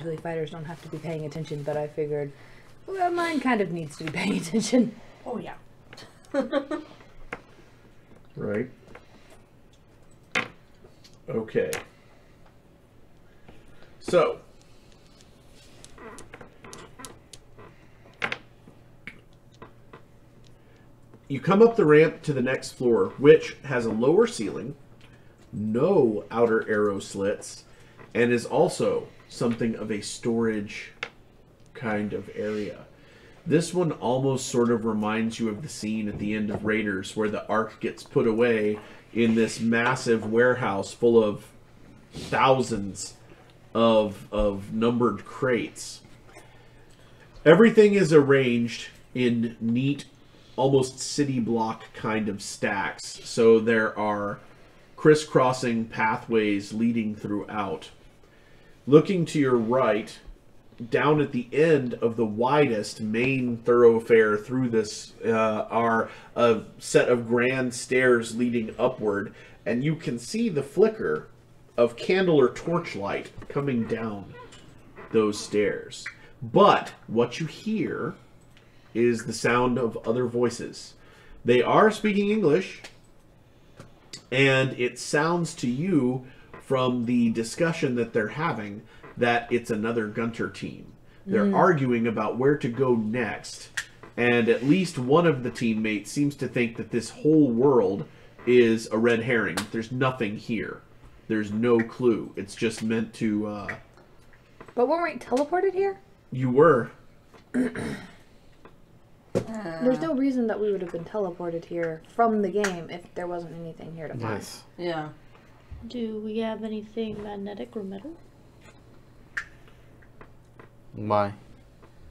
usually fighters don't have to be paying attention, but I figured, well, mine kind of needs to be paying attention. Oh, yeah. Right. Okay. So. You come up the ramp to the next floor, which has a lower ceiling, no outer arrow slits, and is also something of a storage kind of area. This one almost sort of reminds you of the scene at the end of Raiders where the Ark gets put away in this massive warehouse full of thousands of numbered crates. Everything is arranged in neat, almost city block kind of stacks. So there are crisscrossing pathways leading throughout. Looking to your right, down at the end of the widest main thoroughfare through this are a set of grand stairs leading upward, and you can see the flicker of candle or torchlight coming down those stairs. But what you hear is the sound of other voices. They are speaking English, and it sounds to you from the discussion that they're having that it's another Gunter team. They're arguing about where to go next, and at least one of the teammates seems to think that this whole world is a red herring. There's nothing here. There's no clue. It's just meant to... But weren't we teleported here? You were. There's no reason that we would have been teleported here from the game if there wasn't anything here to find. Yes. Yeah. Do we have anything magnetic or metal? Why?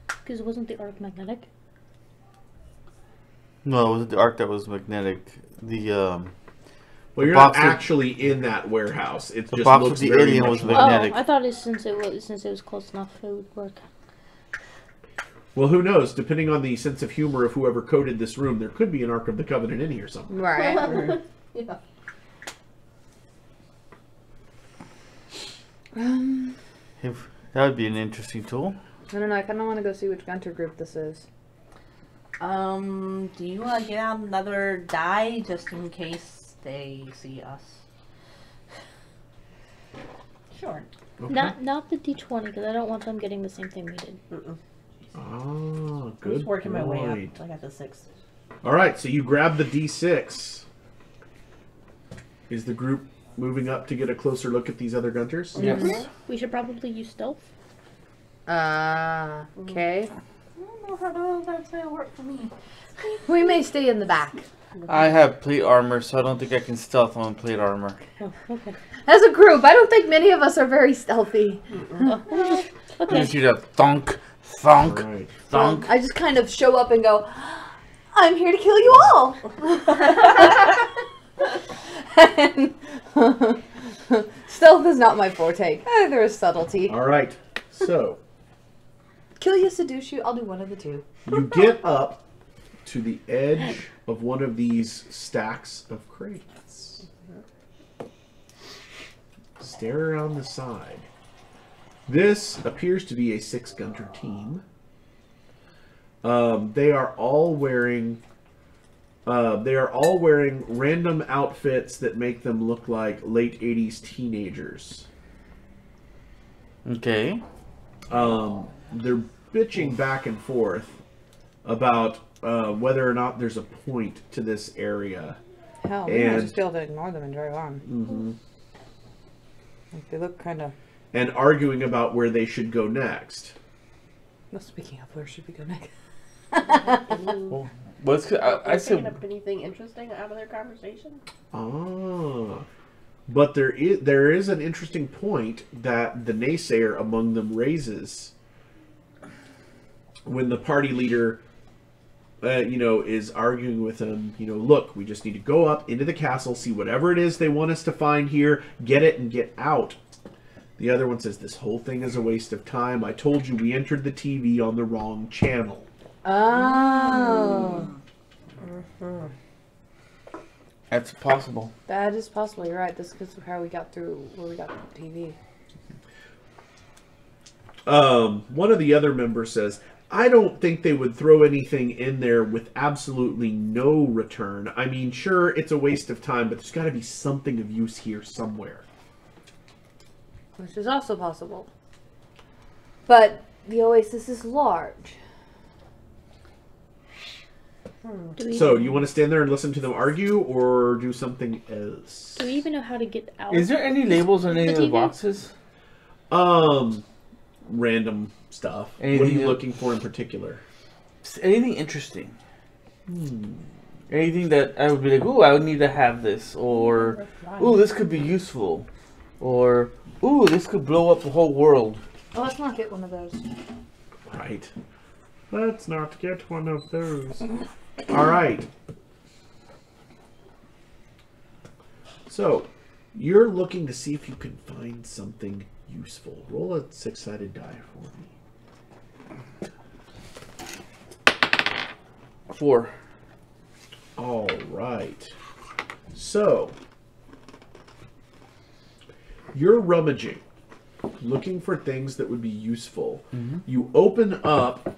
Because wasn't the Ark magnetic? No, it wasn't the Ark that was magnetic. The Well, you're not actually in that warehouse. It the just box looks with the very alien much was like- magnetic. Oh, I thought since it was close enough, it would work. Well, who knows? Depending on the sense of humor of whoever coded this room, there could be an Ark of the Covenant in here somewhere. Right. Yeah. If, that would be an interesting tool. I don't know. I kind of want to go see which Gunter group this is. Do you want to get out another die just in case they see us? Sure. Okay. Not the D20, because I don't want them getting the same thing we did. Ah, I'm good just working my way point. up. I got the 6. All right, so you grab the D6. Is the group moving up to get a closer look at these other Gunters? Yes. We should probably use stealth. Okay. I don't know how that's going to work for me. We may stay in the back. I have plate armor, so I don't think I can stealth on plate armor. Oh, okay. As a group, I don't think many of us are very stealthy. You Okay. just hear that thunk, thunk, All right. thunk. I just kind of show up and go, I'm here to kill you all. And stealth is not my forte. There is subtlety. All right, so Kill you, seduce you. I'll do one of the two. you get up to the edge of one of these stacks of crates. Stare around the side. This appears to be a 6-Gunter team. They are all wearing random outfits that make them look like late 80s teenagers. Okay. They're bitching back and forth about whether or not there's a point to this area. Hell, we might And- just be able to ignore them and drive on. Mm-hmm. Like, they look kind of... And arguing about where they should go next. Well, speaking of, where should we go next? Well, what's Are I picking said up anything interesting out of their conversation? Ah. But there is an interesting point that the naysayer among them raises when the party leader is arguing with them. Look, we just need to go up into the castle, see whatever it is they want us to find here, get it, and get out. The other one says, this whole thing is a waste of time. I told you we entered the TV on the wrong channel. Oh. that's possible. That is possible. You're right. This is how we got through where we got TV. One of the other members says, I don't think they would throw anything in there with absolutely no return. I mean, sure, it's a waste of time, but there's got to be something of use here somewhere. Which is also possible. But the Oasis is large. So, you want to stand there and listen to them argue, or do something else? Do we even know how to get out? Is there any labels on any of the TV? boxes? Random stuff. Anything What are you that- looking for in particular? Anything interesting? Anything that I would be like, ooh, I would need to have this, or ooh, this could be useful, or ooh, this could blow up the whole world. Oh, let's not get one of those. Right. Let's not get one of those. All right. So, you're looking to see if you can find something useful. Roll a 6-sided die for me. 4. All right. So, you're rummaging, looking for things that would be useful. You open up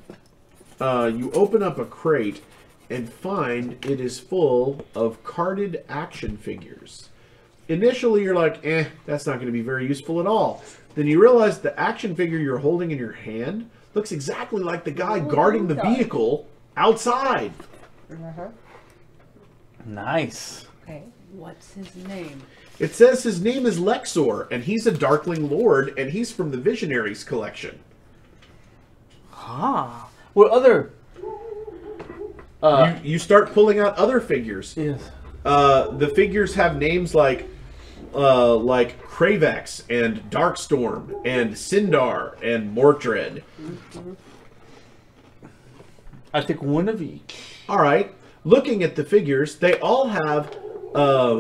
a crate and find it is full of carded action figures. Initially, you're like, that's not going to be very useful at all. Then you realize the action figure you're holding in your hand looks exactly like the guy guarding the vehicle outside. Nice. Okay, what's his name? It says his name is Lexor, and he's a Darkling Lord, and he's from the Visionaries collection. Ah. What other? You start pulling out other figures. Yes. The figures have names like Kravex and Darkstorm and Sindar and Mordred. I think one of each. All right. Looking at the figures, they all have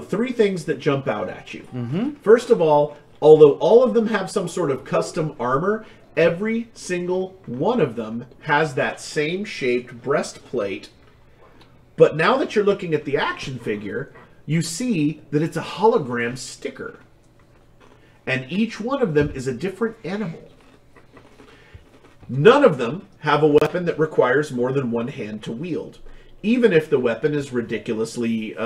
3 things that jump out at you. First of all, although all of them have some sort of custom armor, every single one of them has that same shaped breastplate. But now that you're looking at the action figure, you see that it's a hologram sticker. And each one of them is a different animal. None of them have a weapon that requires more than one hand to wield, even if the weapon is ridiculously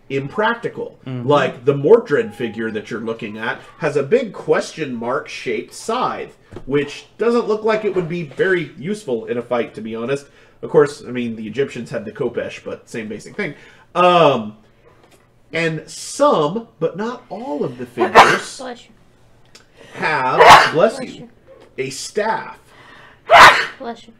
impractical. Like the Mordred figure that you're looking at has a big question mark shaped scythe, which doesn't look like it would be very useful in a fight, to be honest. Of course, I mean, the Egyptians had the Kopesh, but same basic thing. And some, but not all of the figures Bless you. have, bless you, a staff. Bless you.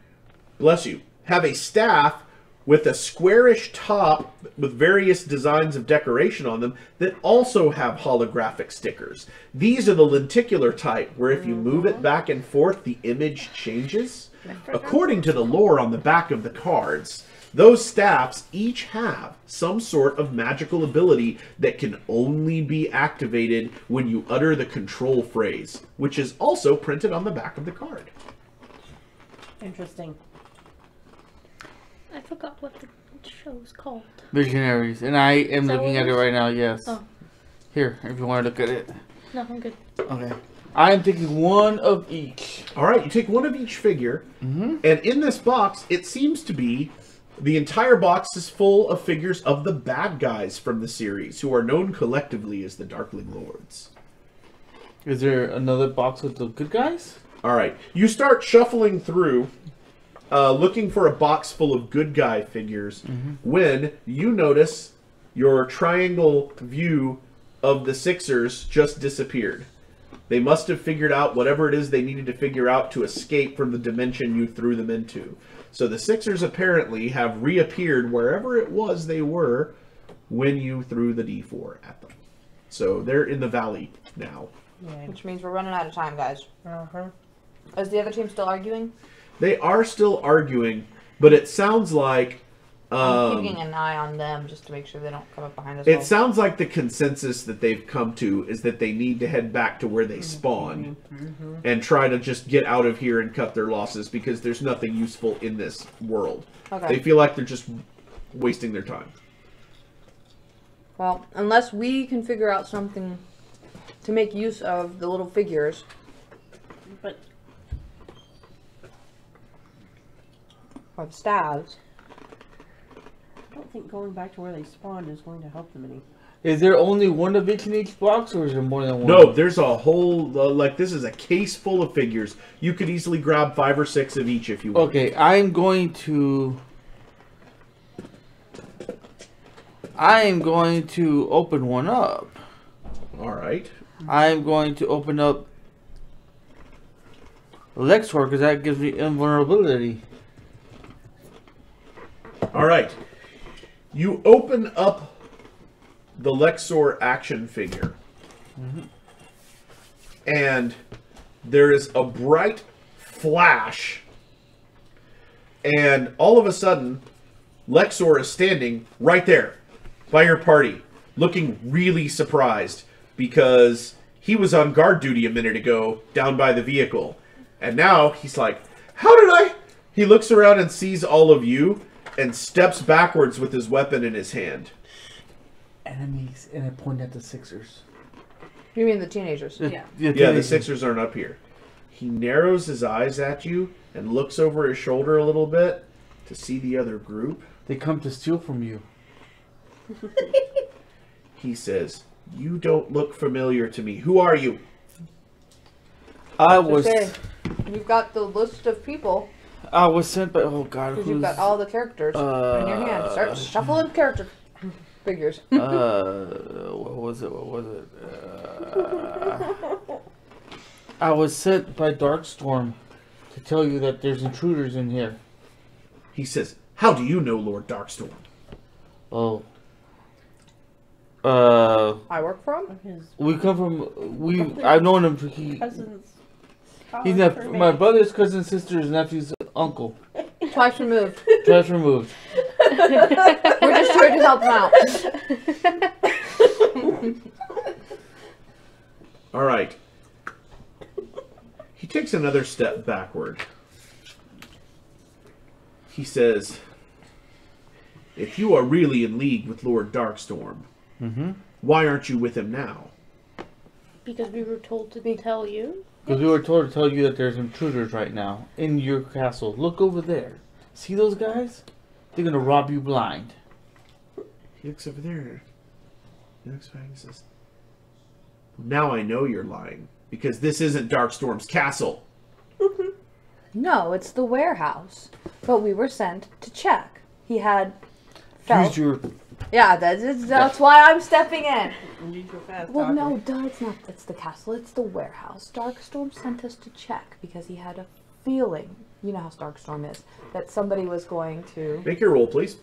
Bless you. Have a staff with a squarish top with various designs of decoration on them that also have holographic stickers. These are the lenticular type, where if you move it back and forth, the image changes. According to the lore on the back of the cards, those staffs each have some sort of magical ability that can only be activated when you utter the control phrase, which is also printed on the back of the card. Interesting. I forgot what the show's called. Visionaries. And I am Is that looking what at it it is? right now, yes. Oh. Here, if you want to look at it. No, I'm good. Okay. I am taking one of each. All right, you take one of each figure, and in this box, it seems to be the entire box is full of figures of the bad guys from the series, who are known collectively as the Darkling Lords. Is there another box with the good guys? All right, you start shuffling through, looking for a box full of good guy figures, when you notice your triangle view of the Sixers just disappeared. They must have figured out whatever it is they needed to figure out to escape from the dimension you threw them into. So the Sixers apparently have reappeared wherever it was they were when you threw the D4 at them. So they're in the valley now. Which means we're running out of time, guys. Is the other team still arguing? They are still arguing, but it sounds like... I'm keeping an eye on them just to make sure they don't come up behind us. It sounds like the consensus that they've come to is that they need to head back to where they spawned and try to just get out of here and cut their losses, because there's nothing useful in this world. Okay. They feel like they're just wasting their time. Well, unless we can figure out something to make use of the little figures. But Or staves. I don't think going back to where they spawned is going to help them any. Is there only one of each in each box, or is there more than one? No, there's a whole, like, this is a case full of figures. You could easily grab 5 or 6 of each if you want. Okay, I'm going to open one up. Alright. I'm going to open up Lexor, because that gives me invulnerability. Alright. You open up the Lexor action figure. And there is a bright flash. And all of a sudden, Lexor is standing right there by your party, looking really surprised because he was on guard duty a minute ago down by the vehicle. And now he's like, how did I? He looks around and sees all of you and steps backwards with his weapon in his hand. Enemies, and I point at the Sixers. You mean the teenagers? Yeah. Yeah, the Sixers aren't up here. He narrows his eyes at you and looks over his shoulder a little bit to see the other group. They come to steal from you. He says, you don't look familiar to me. Who are you? I was You've got the list of people. I was sent by. Oh God, Because you've got all the characters in your hand. Start shuffling character figures. What was it? I was sent by Darkstorm to tell you that there's intruders in here. He says, how do you know Lord Darkstorm? Oh. I work from? His We come from. I've known him. cousins. He's my brother's cousin, sister's nephew's uncle. Twice removed. Twice removed. We're just here to help him out. Alright. He takes another step backward. He says, if you are really in league with Lord Darkstorm, why aren't you with him now? Because we were told to tell you. Because we were told to tell you that there's intruders right now in your castle. Look over there. See those guys? They're gonna rob you blind. He looks over there. He looks back and says, now I know you're lying. Because this isn't Darkstorm's castle. No, it's the warehouse. But we were sent to check. He had felt. Use your. Yeah, that's why I'm stepping in. Use your fast Well, talker. no, duh, it's not. It's the castle. It's the warehouse. Darkstorm sent us to check because he had a feeling. You know how Darkstorm is. That somebody was going to. Make your roll, please.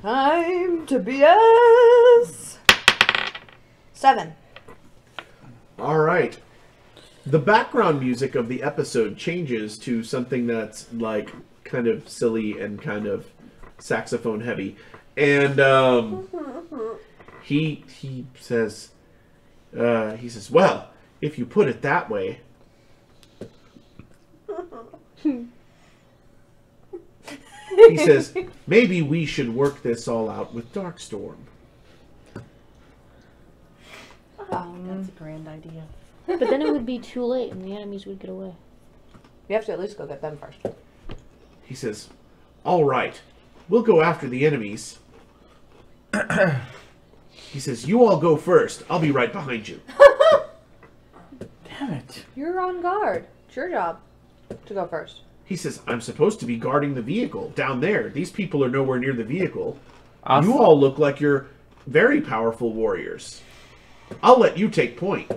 Time to BS. 7. Alright. The background music of the episode changes to something that's like kind of silly and kind of saxophone heavy. And he says, well, if you put it that way. He says, maybe we should work this all out with Darkstorm. That's a grand idea. But then it would be too late and the enemies would get away. You have to at least go get them first. He says, all right, we'll go after the enemies. He says, you all go first. I'll be right behind you. Damn it. You're on guard. It's your job to go first. He says, I'm supposed to be guarding the vehicle down there. These people are nowhere near the vehicle. You all look like you're very powerful warriors. I'll let you take point.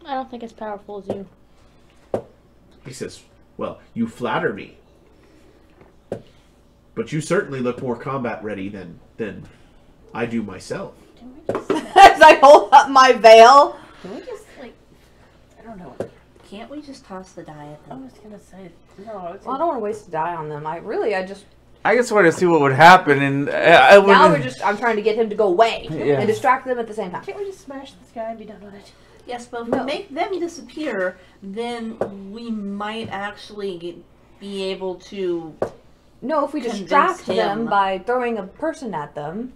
I don't think as powerful as you. He says, well, you flatter me. But you certainly look more combat ready than I do myself. Can we just, As I hold up my veil. can we just like, I don't know. Can't we just toss the die at I them? was gonna say, no, it's Well, I don't want to waste a die on them. I just just wanted to see what would happen, and now I'm trying to get him to go away Yeah. and distract them at the same time. Can't we just smash this guy and be done with it? Yes, but if No. we make them disappear, then we might actually be able to. No, if we Convince distract him. them by throwing a person at them.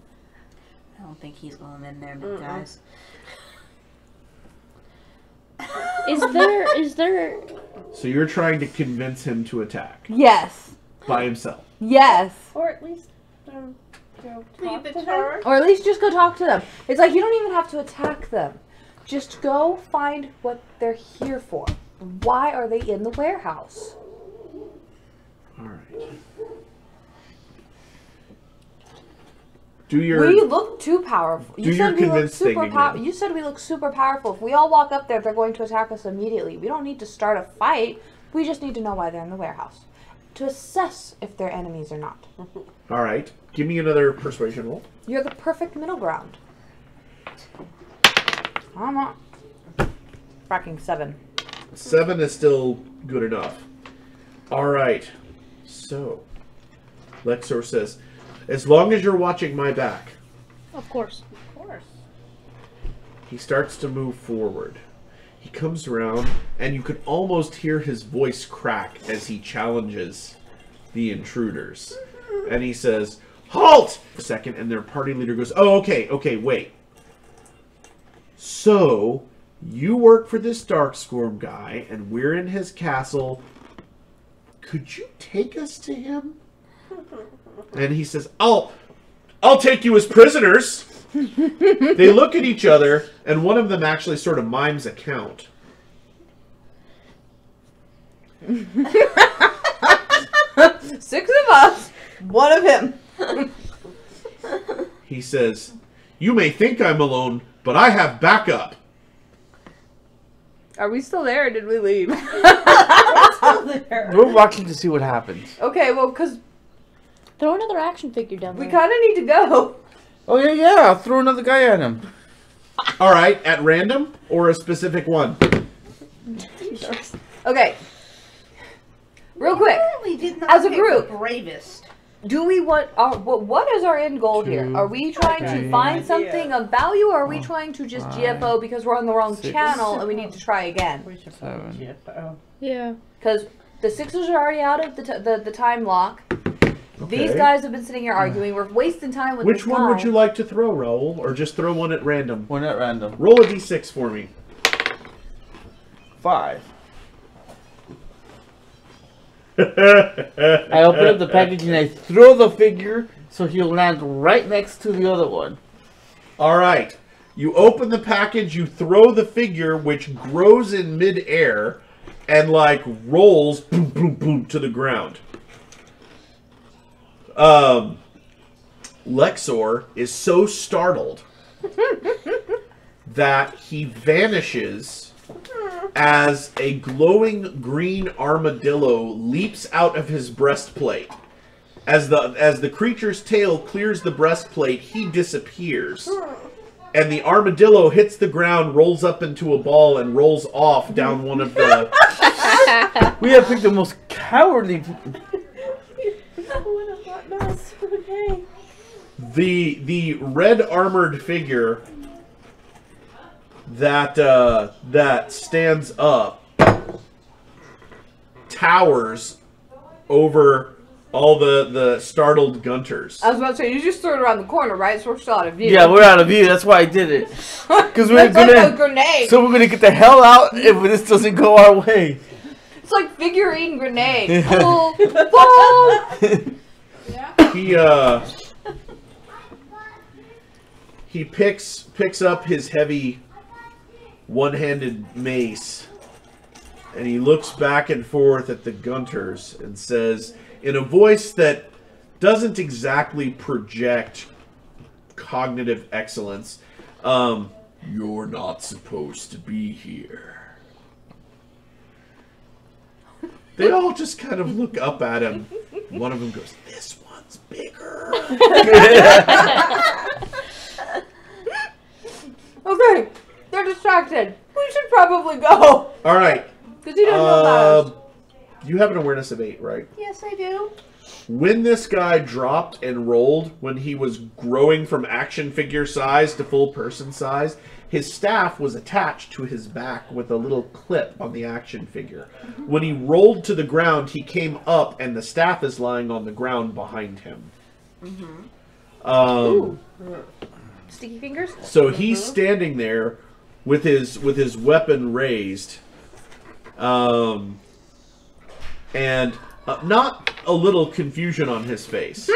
I don't think he's going in there, big guys. Is there So you're trying to convince him to attack Yes. by himself. Yes. Or at least, go Lead talk the to them. charge. Or at least just go talk to them. It's like you don't even have to attack them. Just go find what they're here for. Why are they in the warehouse? All right. Do your We look too powerful. Do your convince thing again. You said we look super powerful. If we all walk up there, they're going to attack us immediately. We don't need to start a fight. We just need to know why they're in the warehouse. To assess if they're enemies or not. All right. Give me another persuasion roll. You're the perfect middle ground. I'm on. Fracking 7. 7 is still good enough. All right. So, Lexor says, as long as you're watching my back. Of course. Of course. He starts to move forward. He comes around, and you could almost hear his voice crack as he challenges the intruders. And he says, halt! A second, and their party leader goes, oh, okay, wait. So, you work for this Darkstorm guy, and we're in his castle. Could you take us to him? And he says, I'll take you as prisoners. They look at each other, and one of them actually sort of mimes a count. 6 of us. 1 of him. He says, you may think I'm alone, but I have backup. Are we still there or did we leave? We're watching to see what happens. Okay, well, because Throw another action figure down we there. kind of need to go. Oh, yeah, I'll throw another guy at him. All right, at random or a specific one? Okay. Real quick. Apparently did not As a pick group. the bravest. Do we want... what is our end goal here? Are we trying to three, find something of value, or are we trying to just five, GFO because we're on the wrong 6, channel and we need to try again? We should 7. probably GFO. Yeah. Because the Sixers are already out of the time lock. These Okay. guys have been sitting here arguing. We're wasting time with Which this one guy. would you like to throw, Raoul? Or just throw one at random? One at random. Roll a d6 for me. 5. I open up the package and I throw the figure so he'll land right next to the other one. All right. You open the package, you throw the figure, which grows in midair and, like, rolls boom, boom, boom to the ground. Lexor is so startled that he vanishes as a glowing green armadillo leaps out of his breastplate. As the creature's tail clears the breastplate, he disappears. And the armadillo hits the ground, rolls up into a ball, and rolls off down one of the... We have picked the most cowardly... Okay. The red armored figure that stands up towers over all the startled Gunters. I was about to say, you just threw it around the corner, right? So we're still out of view. Yeah, we're out of view. That's why I did it. Because we're That's like a gonna... grenade. So we're gonna get the hell out if this doesn't go our way. It's like figurine grenade. Boom, boom. He picks up his heavy one-handed mace, and he looks back and forth at the Gunters and says, in a voice that doesn't exactly project cognitive excellence, you're not supposed to be here. They all just kind of look up at him. One of them goes, this one's bigger. Okay, they're distracted. We should probably go. All right. Because he doesn't know about us. You have an awareness of 8, right? Yes, I do. When this guy dropped and rolled, when he was growing from action figure size to full person size, his staff was attached to his back with a little clip on the action figure. When he rolled to the ground, he came up, and the staff is lying on the ground behind him. Sticky fingers? So he's standing there with his weapon raised. and not a little confusion on his face.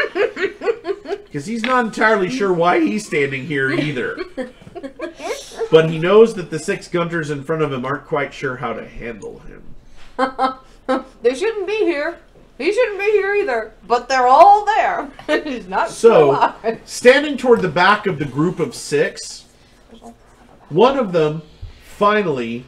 Because he's not entirely sure why he's standing here either. But he knows that the 6 Gunters in front of him aren't quite sure how to handle him. They shouldn't be here. He shouldn't be here either. But they're all there. He's not So, alive. standing toward the back of the group of 6, one of them finally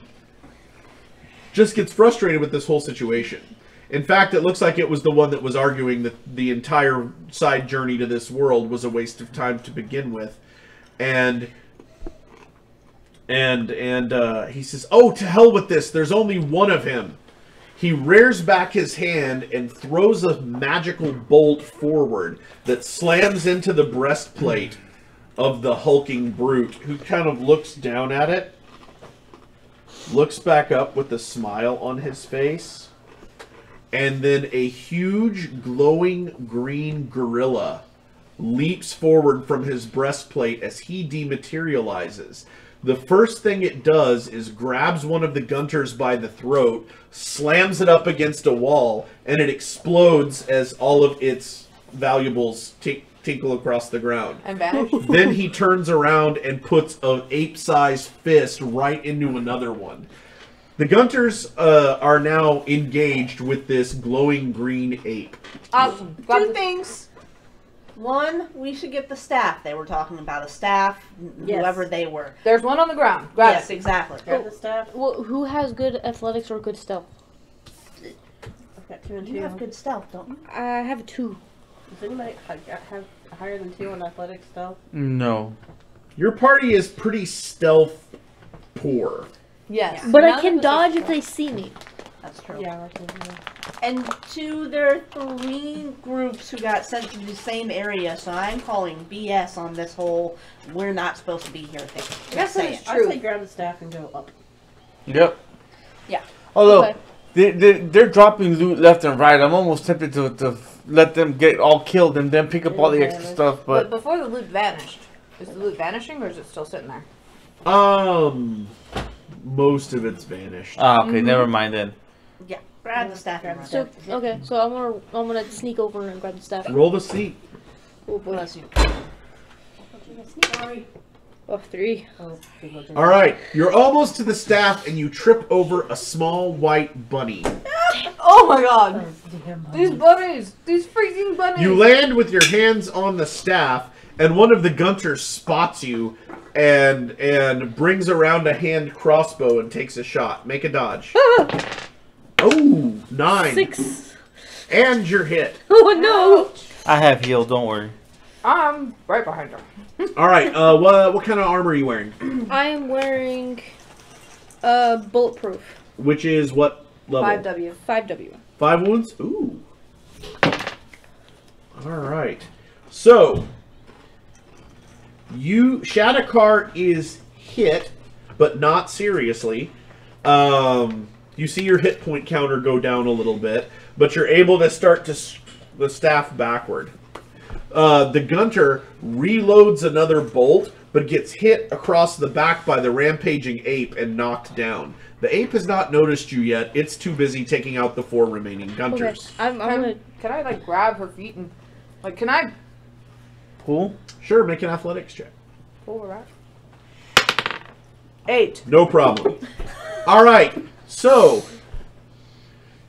just gets frustrated with this whole situation. In fact, it looks like it was the one that was arguing that the entire side journey to this world was a waste of time to begin with. And he says, "Oh, to hell with this. There's only one of him." He rears back his hand and throws a magical bolt forward that slams into the breastplate of the hulking brute, who kind of looks down at it, looks back up with a smile on his face, and then a huge glowing green gorilla leaps forward from his breastplate as he dematerializes. The first thing it does is grabs one of the Gunters by the throat, slams it up against a wall, and it explodes as all of its valuables tinkle across the ground. And vanish. Then he turns around and puts an ape-sized fist right into another one. The Gunters are now engaged with this glowing green ape. Awesome. Two things. One, we should get the staff. They were talking about a staff, Yes. whoever they were. There's one on the ground. Grab Yes, it. exactly. Grab the staff. Well, who has good athletics or good stealth? I've got 2 and 2. You have good stealth, don't you? I have 2. Does anybody have higher than 2 on athletic stealth? No. Your party is pretty stealth poor. Yes. But None I can of us are dodge if stealth. they see me. That's true. Yeah, I think, yeah. And two, there are 3 groups who got sent to the same area, so I'm calling BS on this whole "we're not supposed to be here" thing. Just Yes, it is saying. true. I'd say grab the staff and go up. Yep. Yeah. Although Okay. they're dropping loot left and right. I'm almost tempted to let them get all killed and then pick up all the extra stuff. But But before the loot vanished, is the loot vanishing or is it still sitting there? Most of it's vanished. okay, never mind then. Yeah. Grab the staff. Grab and the run. staff. So okay, so I'm gonna sneak over and grab the staff. Roll the sneak. Oh boy. Bless you. Sorry. Oh, 3. Oh, good looking. All right, you're almost to the staff, and you trip over a small white bunny. Oh my god! Damn. These bunnies! These freaking bunnies! You land with your hands on the staff, and one of the Gunters spots you and brings around a hand crossbow and takes a shot. Make a dodge. Oh, 9. 6. And you're hit. Oh no! I have heal. Don't worry. I'm right behind her. All right, what kind of armor are you wearing? I am wearing bulletproof. Which is what level? 5W. 5W. 5 wounds? Ooh. Alright. So, Shadakar is hit, but not seriously. You see your hit point counter go down a little bit, but you're able to start the staff backward. The Gunter reloads another bolt, but gets hit across the back by the rampaging ape and knocked down. The ape has not noticed you yet. It's too busy taking out the 4 remaining Okay. Gunters. I'm gonna. Can I like grab her feet and like can I Cool. Sure, make an athletics check. pull her out? 8. No problem. All right, so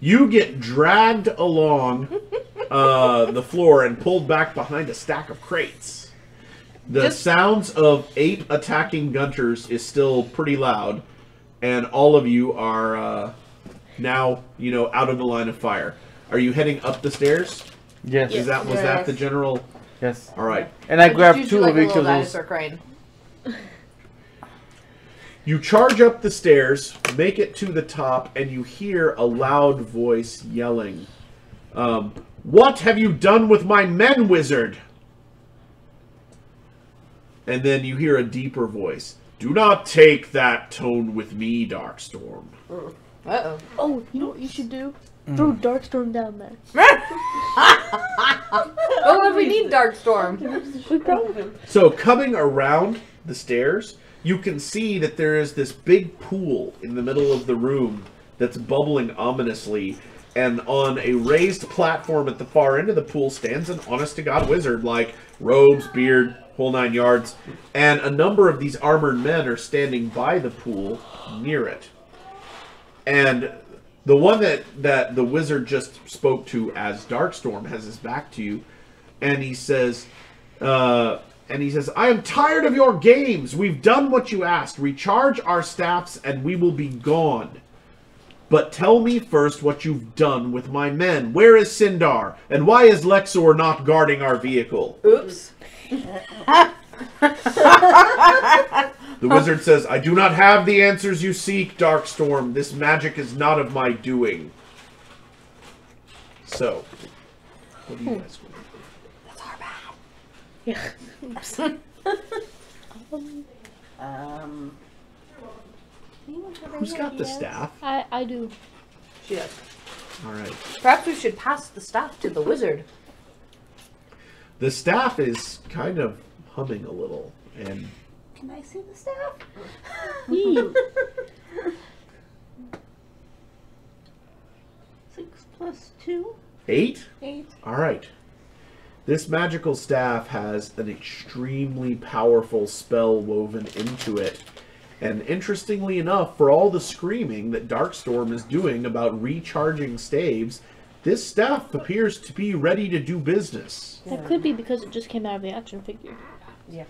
you get dragged along the floor and pulled back behind a stack of crates. The sounds of ape attacking Gunters is still pretty loud, and all of you are now, out of the line of fire. Are you heading up the stairs? Yes. Was that the general? Yes. All right. And I Just grabbed use 2 like of a each little of those. dinosaur crane. You charge up the stairs, make it to the top, and you hear a loud voice yelling, "What have you done with my men, wizard?" And then you hear a deeper voice, "Do not take that tone with me, Darkstorm." Uh-oh. Oh, you know what you should do? Throw Darkstorm down there. Oh, if we need Darkstorm. We probably. So coming around the stairs, you can see that there is this big pool in the middle of the room that's bubbling ominously, And on a raised platform at the far end of the pool stands an honest-to-God wizard, like robes, beard, whole 9 yards. And a number of these armored men are standing by the pool near it. And the one that the wizard just spoke to as Darkstorm has his back to you, and he says, I am tired of your games. We've done what you asked. Recharge our staffs and we will be gone. But tell me first what you've done with my men. Where is Sindar? And why is Lexor not guarding our vehicle? Oops. The wizard says, I do not have the answers you seek, Darkstorm. This magic is not of my doing. So, what do you guys want to do? That's our bad. Yeah. Oops. Who's got the staff? I do. She does. All right. Perhaps we should pass the staff to the wizard. The staff is kind of humming a little, and Can I see the staff? Yee. 6 plus 2. 8? 8. All right. This magical staff has an extremely powerful spell woven into it. And interestingly enough, for all the screaming that Darkstorm is doing about recharging staves, this staff appears to be ready to do business. That could be because it just came out of the action figure. Yeah.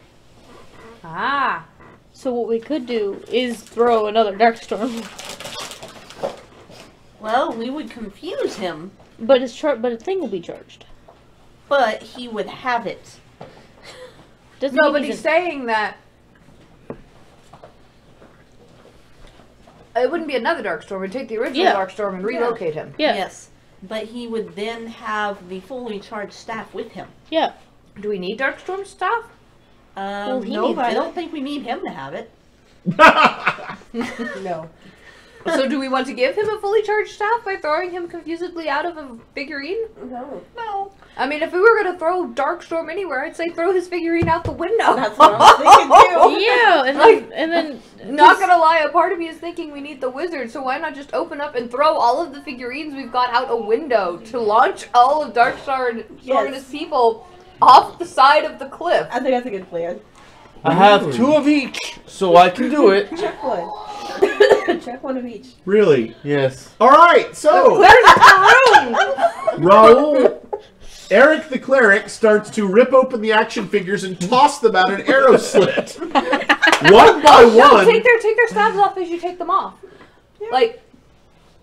Ah. So what we could do is throw another Darkstorm. Well, we would confuse him, But but a thing will be charged. but he would have it. Doesn't No, mean but he's he's saying that it wouldn't be another Darkstorm. We'd take the original Yeah. Darkstorm and relocate him. Yeah. Yes. But he would then have the fully charged staff with him. Yeah. Do we need Darkstorm staff? Well, he No, needs but I it. don't think we need him to have it. No. So do we want to give him a fully charged staff by throwing him confusedly out of a figurine? No. No. I mean, if we were going to throw Darkstorm anywhere, I'd say throw his figurine out the window. That's what I was thinking too. Yeah, and Like- then Not gonna lie, a part of me is thinking we need the wizard, so why not just open up and throw all of the figurines we've got out a window to launch all of Darkstar and Storm and his people off the side of the cliff? I think that's a good plan. I have 2 of each, so I can do it. Check one. Check one of each. Really? Yes. All right, so Where's the room? Raoul, Eric the cleric starts to rip open the action figures and toss them out an arrow slit. One by No, one. take their stabs off as you take them off. Like,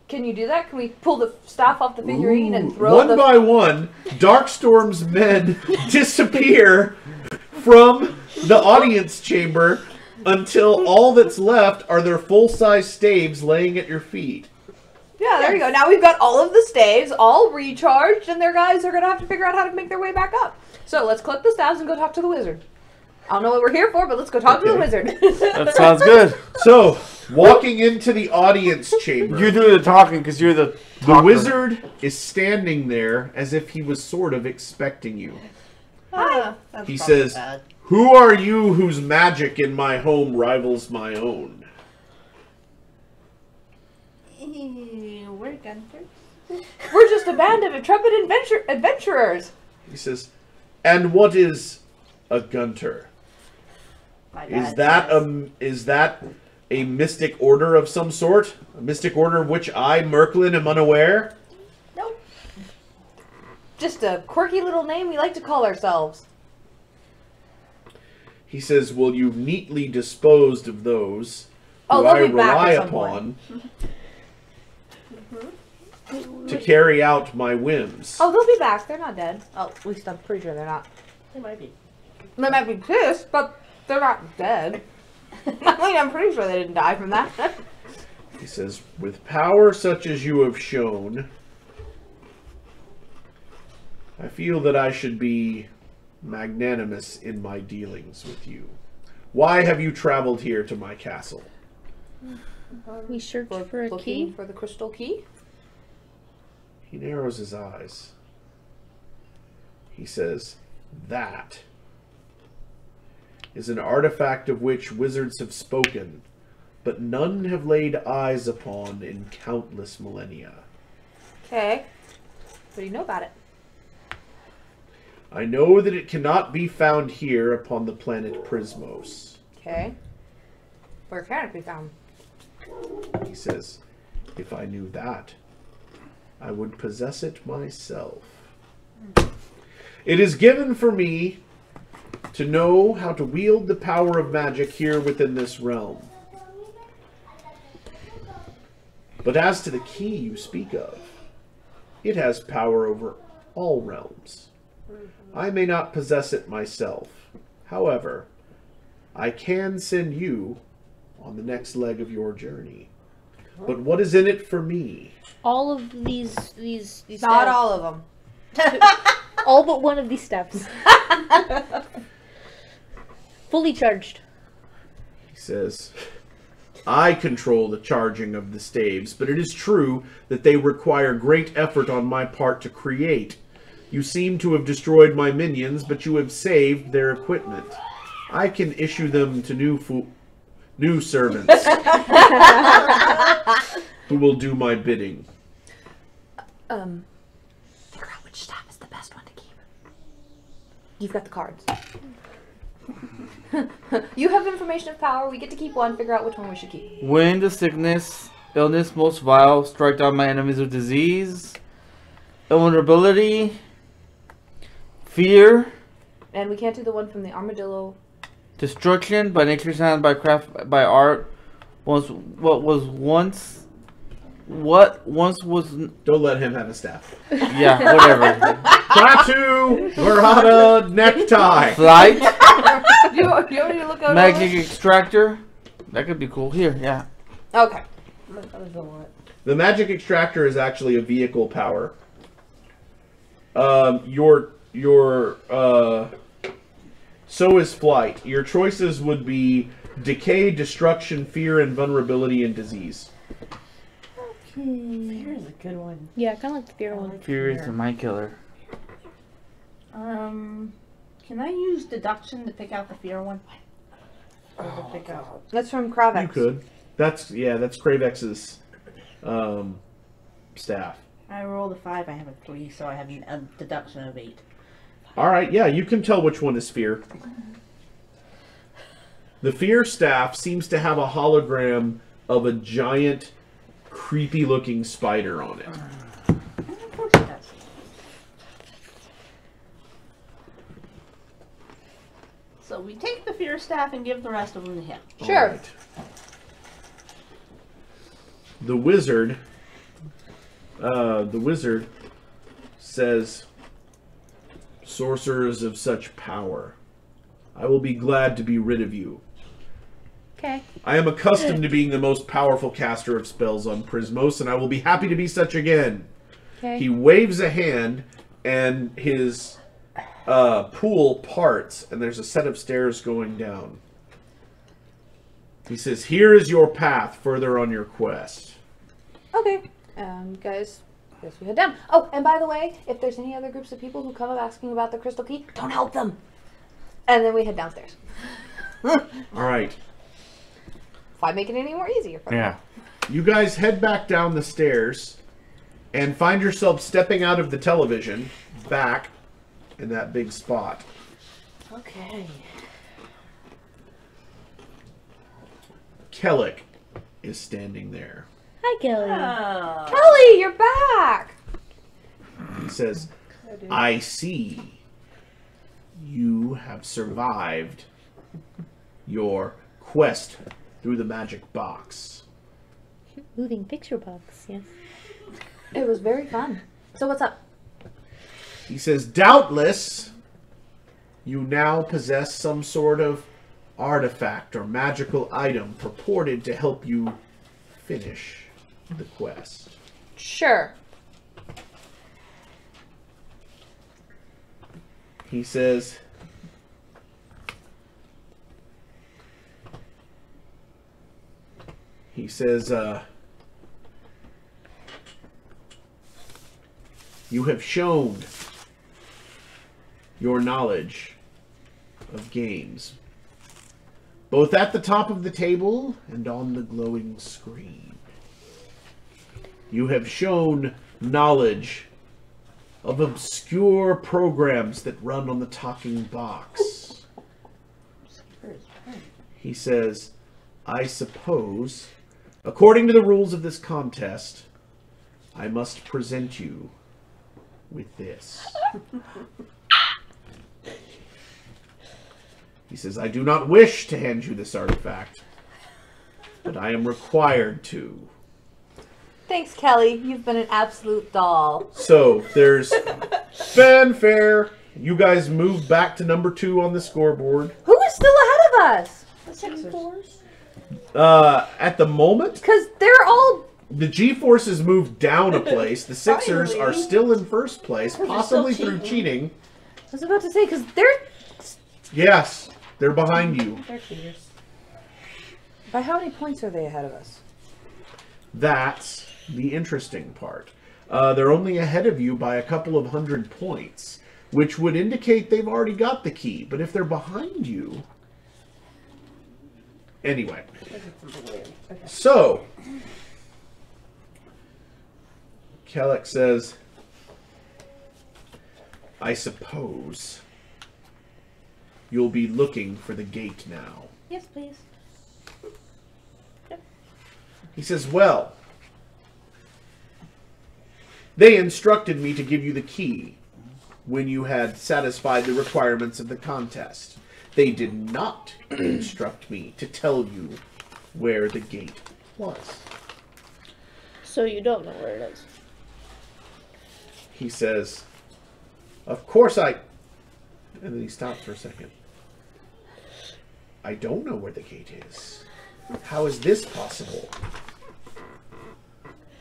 can you do that? Can we pull the staff off the figurine and throw one the... by one, Darkstorm's men disappear from the audience chamber until all that's left are their full-size staves laying at your feet. Yeah, there you go. Now we've got all of the staves all recharged, and their guys are going to have to figure out how to make their way back up. So let's collect the staves and go talk to the wizard. I don't know what we're here for, but let's go talk to the Okay. wizard. That sounds good. So, walking into the audience chamber, You do the talking because you're the the talker. wizard is standing there as if he was sort of expecting you. That's He probably says, bad. "Who are you whose magic in my home rivals my own?" We're Gunther. We're just a band of intrepid adventurers. He says, "And what is a gunter? My Is dad says. that a mystic order of some sort? A mystic order of which I, Merklin, am unaware?" Nope. Just a quirky little name we like to call ourselves. He says, "Well, you've neatly disposed of those Oh, who I they'll be back rely at some upon to carry out my whims." Oh, they'll be back. They're not dead. Oh, at least I'm pretty sure they're not. They might be. They might be pissed, but they're not dead. I mean, I'm pretty sure they didn't die from that. He says, "With power such as you have shown, I feel that I should be magnanimous in my dealings with you. Why have you traveled here to my castle?" we searched for a Looking key. for the crystal key. He narrows his eyes. He says, "That is an artifact of which wizards have spoken, but none have laid eyes upon in countless millennia. Okay. What do you know about it? I know that it cannot be found here upon the planet Prismos. Okay. Where can it be found? He says, if I knew that, I would possess it myself. It is given for me to know how to wield the power of magic here within this realm. But as to the key you speak of, it has power over all realms. I may not possess it myself. However, I can send you on the next leg of your journey. But what is in it for me? All of these Not steps. all of them. All but one of these steps. Fully charged. He says, I control the charging of the staves, but it is true that they require great effort on my part to create. You seem to have destroyed my minions, but you have saved their equipment. I can issue them to new servants who will do my bidding. Figure out which staff is the best one to keep. You've got the cards. You have information of power. We get to keep one. Figure out which one we should keep. When the sickness, illness most vile, strike down my enemies with disease, invulnerability, fear, And we can't do the one from the armadillo. destruction by nature, sound, by craft, by art. What once was Don't let him have a staff. yeah, whatever. Tattoo, Verada, necktie. Flight, Do you want me to look out? magic extractor. That could be cool. Here, yeah. Okay. That was a lot. The magic extractor is actually a vehicle power. So is flight. Your choices would be decay, destruction, fear, and vulnerability and disease. Fear is a good one. Yeah, kind of like the fear one. Fear is the mind killer. Can I use deduction to pick out the fear one? Or to pick out. That's from Kravex. You could. That's Kravex's staff. I rolled a 5, I have a 3, so I have a deduction of 8. Alright, yeah, you can tell which one is fear. The fear staff seems to have a hologram of a giant, creepy looking spider on it. Of course it does. So we take the fear staff and give the rest of them to him. Sure. Alright. The wizard says, sorcerers of such power, I will be glad to be rid of you. Okay. I am accustomed to being the most powerful caster of spells on Prismos, and I will be happy to be such again. Okay. He waves a hand, and his pool parts, and there's a set of stairs going down. He says, here is your path further on your quest. Okay. Guys, guess we head down. Oh, and by the way, if there's any other groups of people who come up asking about the crystal key, don't help them. And then we head downstairs. Alright. Why make it any more easier for them? Yeah. You guys head back down the stairs and find yourself stepping out of the television back in that big spot. Okay. Kellic is standing there. Hi, Kelly. Oh. Kelly, you're back! He says, I see you have survived your quest through the magic box. Moving picture box, yes. It was very fun. So what's up? He says, doubtless, you now possess some sort of artifact or magical item purported to help you finish the quest. Sure. He says, you have shown your knowledge of games, both at the top of the table and on the glowing screen. You have shown knowledge of obscure programs that run on the talking box. He says, I suppose, according to the rules of this contest, I must present you with this. He says, I do not wish to hand you this artifact, but I am required to. Thanks, Kelly. You've been an absolute doll. So, there's fanfare. You guys move back to number 2 on the scoreboard. Who is still ahead of us? The Sixers. At the moment, Because they're all... the G-Forces moved down a place. The Sixers are still in first place, possibly through cheating. I was about to say, because they're... Yes, they're behind you. They're cheaters. By how many points are they ahead of us? That's the interesting part. They're only ahead of you by a couple of 100 points, which would indicate they've already got the key. But if they're behind you... Anyway. So, Kelleck says, I suppose you'll be looking for the gate now. Yes, please. He says, well, they instructed me to give you the key when you had satisfied the requirements of the contest. They did not instruct me to tell you where the gate was. So you don't know where it is. He says, of course I... And then he stops for a second. I don't know where the gate is. How is this possible?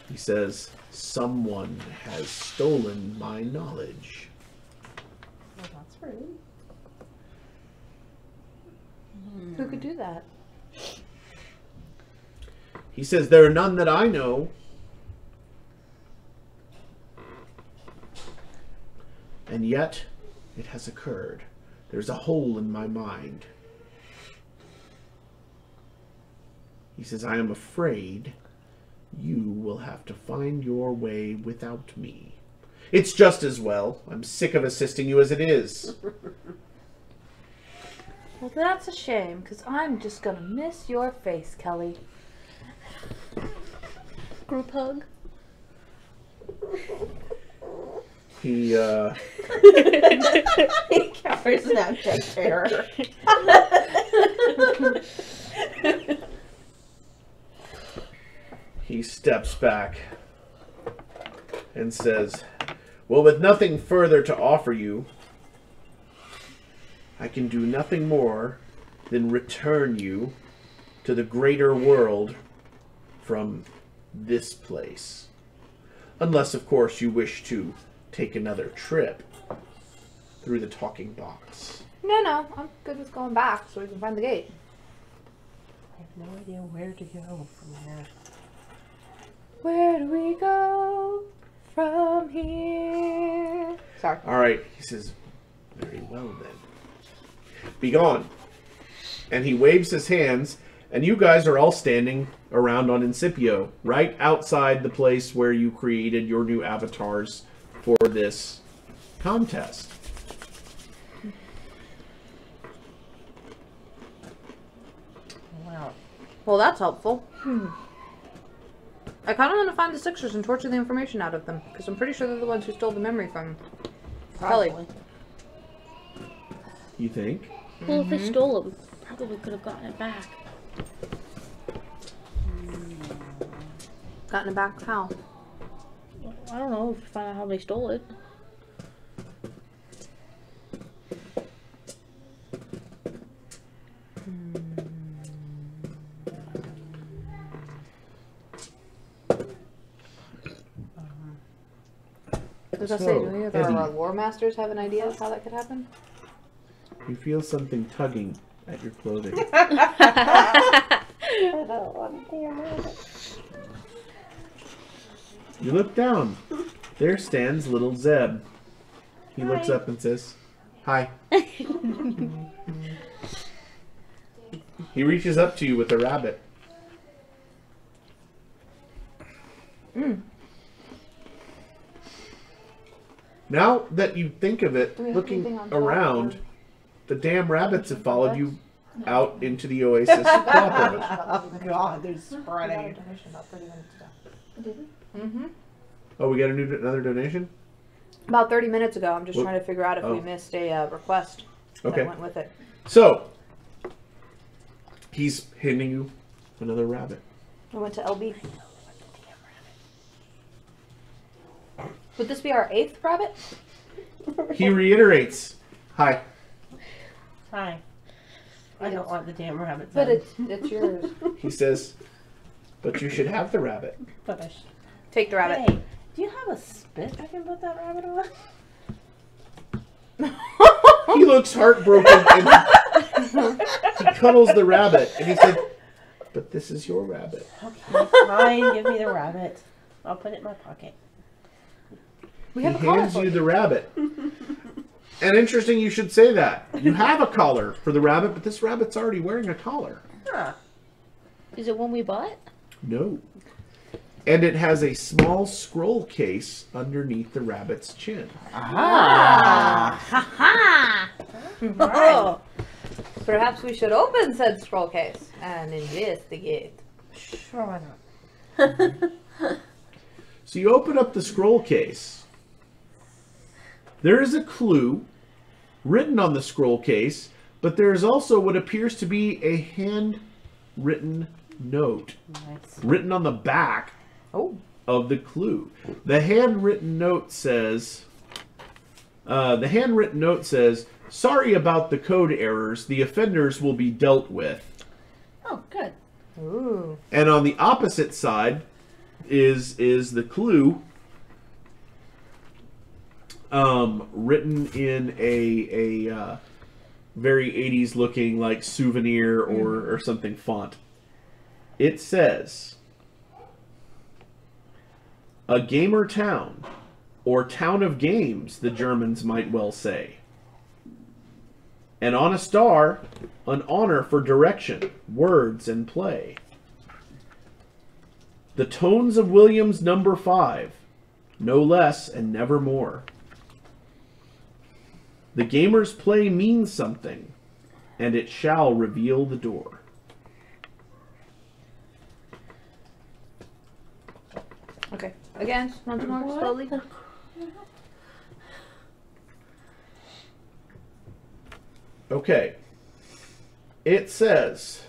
He says, someone has stolen my knowledge. Well, that's rude. Who could do that? He says, there are none that I know. And yet, it has occurred. There's a hole in my mind. He says, I am afraid you will have to find your way without me. It's just as well. I'm sick of assisting you as it is. Well, that's a shame, because I'm just going to miss your face, Kelly. Group hug. He He covers an abject terror. He steps back and says, well, with nothing further to offer you, I can do nothing more than return you to the greater world from this place. Unless, of course, you wish to take another trip through the talking box. No, I'm good with going back so we can find the gate. I have no idea where to go from here. Where do we go from here? Sorry. All right, he says, very well then. Be gone. And he waves his hands, and you guys are all standing around on Incipio, right outside the place where you created your new avatars for this contest. Wow. Well, that's helpful. I kind of want to find the Sixers and torture the information out of them, because I'm pretty sure they're the ones who stole the memory from Kelly. You think? Well, if they stole them, probably could have gotten it back. Gotten it back how? I don't know if you find out how they stole it. Does that say, So, do any of our Eddie. war masters have an idea of how that could happen? You feel something tugging at your clothing. You look down. There stands little Zeb. He looks up and says, hi. He reaches up to you with a rabbit. Now that you think of it, Do we have looking anything on top around, or- the damn rabbits have followed you out into the Oasis proper. Oh God, they're spreading. Mm-hmm. Oh, we got another donation? About 30 minutes ago. I'm just What? trying to figure out if we Oh. missed a request Okay. that went with it. So, he's handing you another rabbit. I went to LB. Would this be our 8th rabbit? He reiterates, hi. Hi. I don't want the damn rabbit. But then. it's yours. He says, but you should have the rabbit. But I Take the rabbit. Hey, do you have a spit I can put that rabbit on? He looks heartbroken and he cuddles the rabbit and he said, but this is your rabbit. Okay, fine. Give me the rabbit. I'll put it in my pocket. We He have a collar hands for you the rabbit. And interesting you should say that. You have a collar for the rabbit, but this rabbit's already wearing a collar. Huh. Is it one we bought? No. And it has a small scroll case underneath the rabbit's chin. Oh. Perhaps we should open said scroll case and investigate. Sure, why not? So you open up the scroll case. There is a clue written on the scroll case, but there is also what appears to be a handwritten note Nice. written on the back Oh. of the clue. The handwritten note says, sorry about the code errors. The offenders will be dealt with. Oh, good. Ooh. And on the opposite side is the clue written in a very 80s looking like souvenir or something font. It says, a gamer town, or town of games, the Germans might well say. And on a star, an honor for direction, words, and play. The tones of Williams number 5, no less and never more. The gamer's play means something, and it shall reveal the door. Okay. Again, once more, slowly. Okay. It says,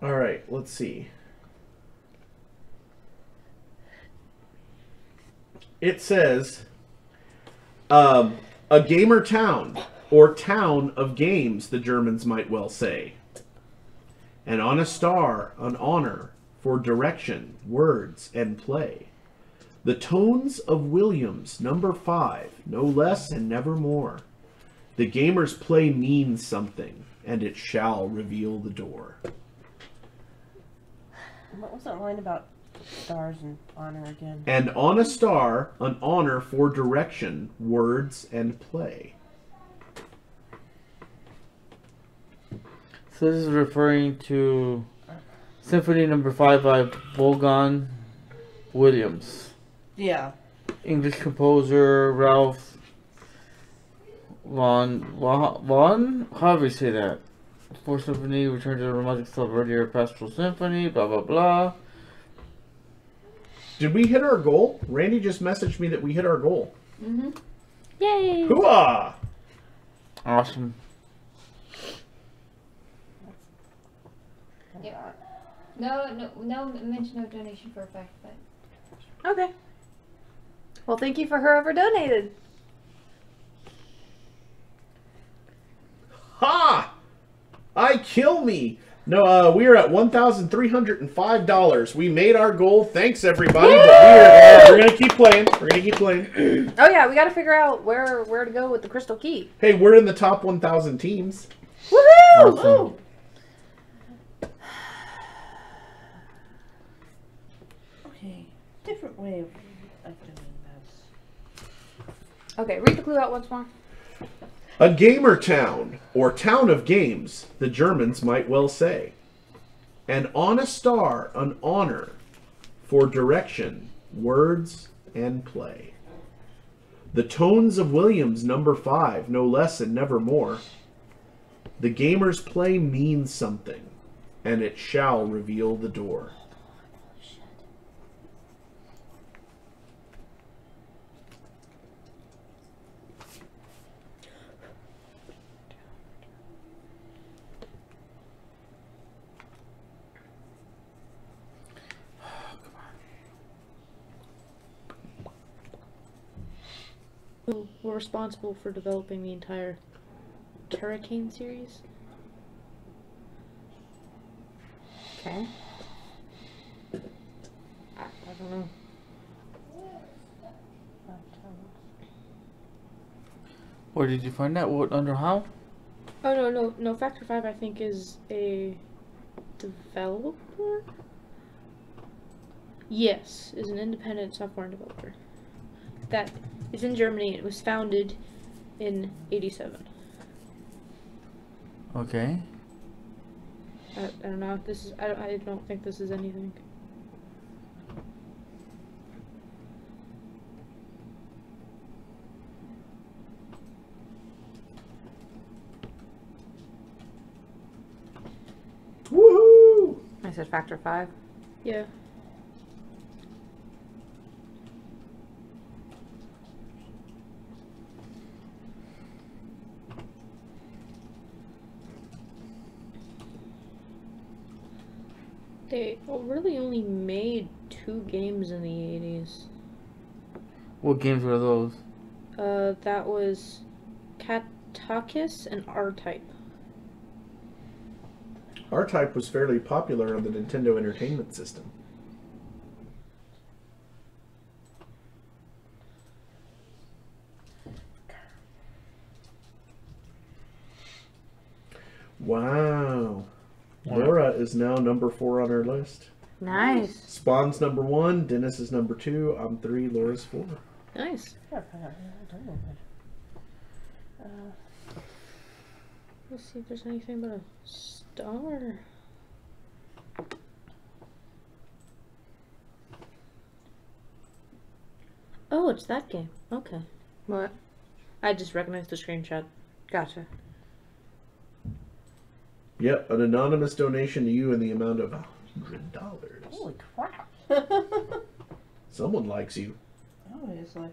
all right, let's see. It says, a gamer town, or town of games, the Germans might well say. And on a star, an honor for direction, words, and play. The tones of Williams, number 5, no less and never more. The gamer's play means something, and it shall reveal the door. What was that line about stars and honor again? And on a star, an honor for direction, words, and play. So this is referring to Symphony Number 5 by Wolfgang Williams. Yeah. English composer Ralph Vaughan? How do we say that? Fourth Symphony, Return to the Romantic Style of Earlier Pastoral Symphony, blah blah blah. Did we hit our goal? Randy just messaged me that we hit our goal. Mm-hmm. Yay! Hooah! Awesome. Yeah. No mention of donation for a fact, but Okay. Well, thank you for whoever donated. Ha! I kill me! No, we are at $1,305. We made our goal. Thanks, everybody. But we're gonna keep playing. We're gonna keep playing. Oh yeah, we got to figure out where to go with the crystal key. Hey, we're in the top 1,000 teams. Woohoo! Awesome. Okay, different way of doing this. Okay, read the clue out once more. A gamer town, or town of games, the Germans might well say. And on a star, an honor for direction, words, and play. The tones of Williams, number 5, no less and never more. The gamer's play means something, and it shall reveal the door. We're responsible for developing the entire Hurricane series. Okay. I don't know. Where did you find that? What, under how? Oh no, Factor 5 I think is a developer? Yes, is an independent software developer. That is in Germany. It was founded in 87. Okay. I don't know if this is, I don't think this is anything. Woohoo! I said Factor 5. Yeah. They really only made 2 games in the 80s. What games were those? That was Katakis and R-Type. R-Type was fairly popular on the Nintendo Entertainment System. Wow. Laura is now number 4 on our list. Nice. Spawn's number 1, Dennis is number 2, I'm 3, Laura's 4. Nice. Let's see if there's anything but a star. Oh, it's that game. Okay. What? I just recognized the screenshot. Gotcha. Yep, an anonymous donation to you in the amount of $100. Holy crap. Someone likes you. Obviously.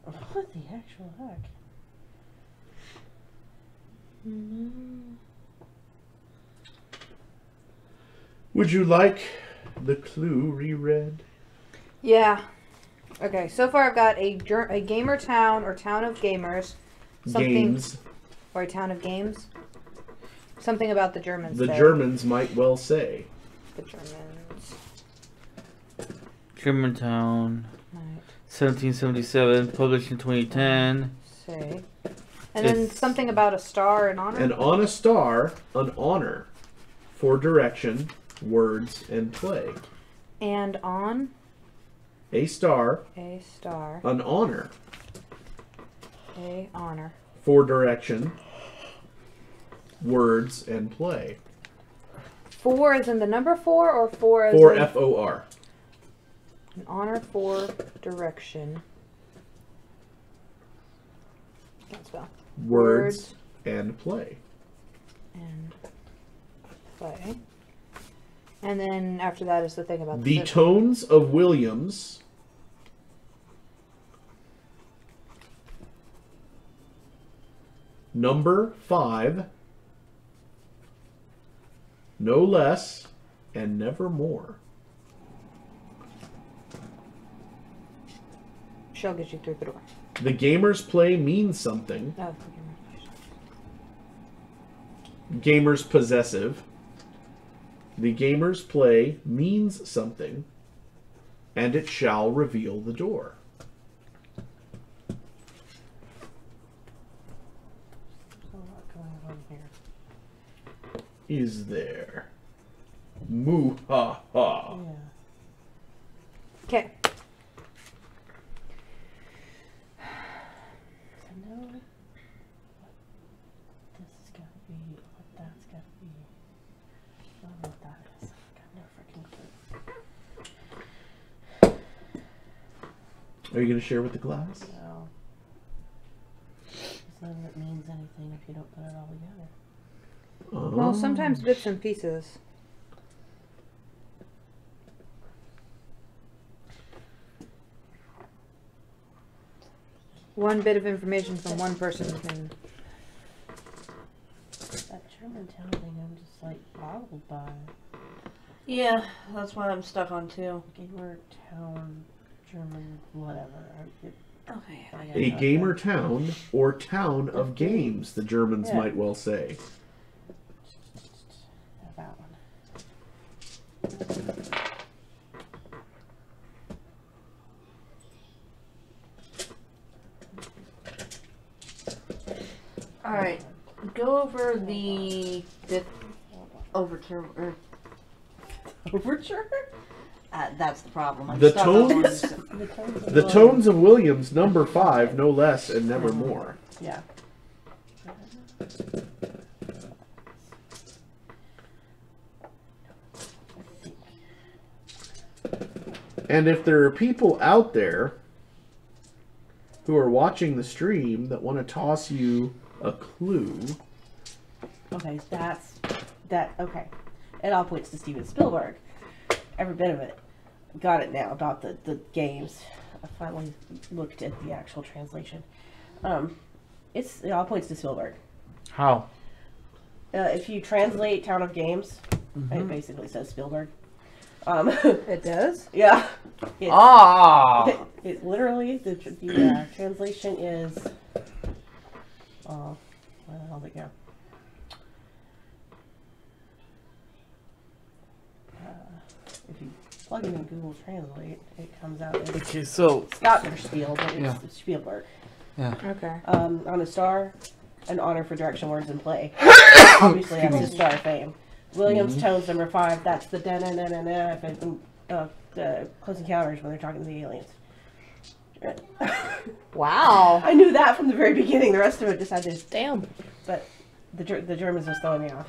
What the actual heck? Would you like the clue reread? Yeah. Okay, so far I've got a gamer town or town of gamers. Something, Games. or a town of games. Something about the Germans. The there. Germans might well say. The Germans. Germantown. Right. 1777, published in 2010. Say. And then something about a star in honor. And on a star, an honor for direction, words, and play. And on A star, a star, an honor a honor. for direction, words, and play. 4 is in the number 4, or 4 is For in FOR. an honor for direction. Can't spell. Words and play. And play. And then after that is the thing about The the tones of Williams. Number 5. No less and never more. shell gets you through the door. The gamer's play means something. Oh, Gamer's possessive. The gamer's play means something, and it shall reveal the door. There's a lot going on here. Is there? Moo ha ha. Yeah. okay. So know what this is gotta be, what that's gotta be. I don't know what that is. Are you going to share with the class? No. None of it means anything if you don't put it all together. Well, sometimes bits and pieces. One bit of information from one person can. That Germantown thing, I'm just like boggled by. Yeah, that's what I'm stuck on too. Gamer town, German, whatever. Okay. A gamer town or town of games, the Germans might well say. That one. Alright. Go over the overture. Overture? That's the problem. I'm The stuck on tones? one. The Tones of Williams, number 5, no less and never more. Yeah. And if there are people out there who are watching the stream that want to toss you a clue, Okay, okay. It all points to Steven Spielberg. Every bit of it. Got it now about the games. I finally looked at the actual translation. It all points to Spielberg. How? If you translate Town of Games, it basically says Spielberg. It does? Yeah. It literally, the translation is, where the hell did it go? If you plug it in Google Translate, it comes out as Okay, so Scott Spiel, but it's Yeah. Spielberg. Okay. On a star, an honor for direction, words, and play. Obviously, that's his star of fame. Williams Tones number 5. That's the the Close Encounters when they're talking to the aliens. Wow. I knew that from the very beginning. The rest of it just had to. Damn. But the Germans was throwing me off.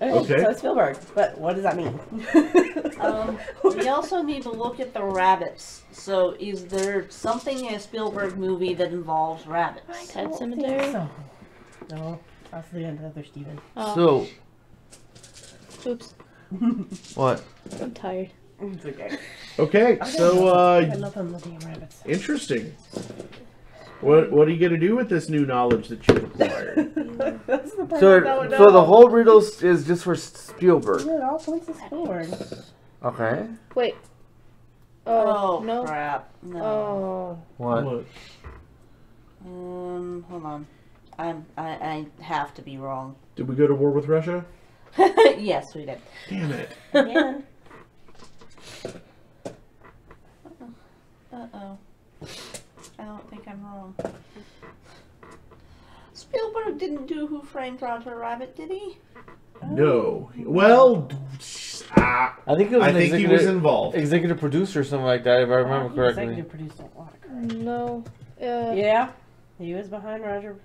Okay. So it's Spielberg, but what does that mean? We also need to look at the rabbits. So, is there something in a Spielberg movie that involves rabbits? Pet Cemetery? So. No, that's the end of Steven. Oh. So, Oops. what? I'm tired. It's okay. Okay, so I love him looking at rabbits. interesting. What are you gonna do with this new knowledge that you've acquired? That's the part So, I don't so the know. whole riddle is just for Spielberg. Yeah, it all points to Spielberg. Okay. Wait. Oh, no. crap. No. Oh. What? Hold on. I have to be wrong. Did we go to war with Russia? Yes, we did. Damn it. Again. Uh-oh. I don't think I'm wrong. Spielberg didn't do Who Framed Roger Rabbit, did he? No. Well, I think it was I an think he was involved. executive producer or something like that, if I remember He correctly. executive produced a lot of crap. No. Yeah. He was behind Roger.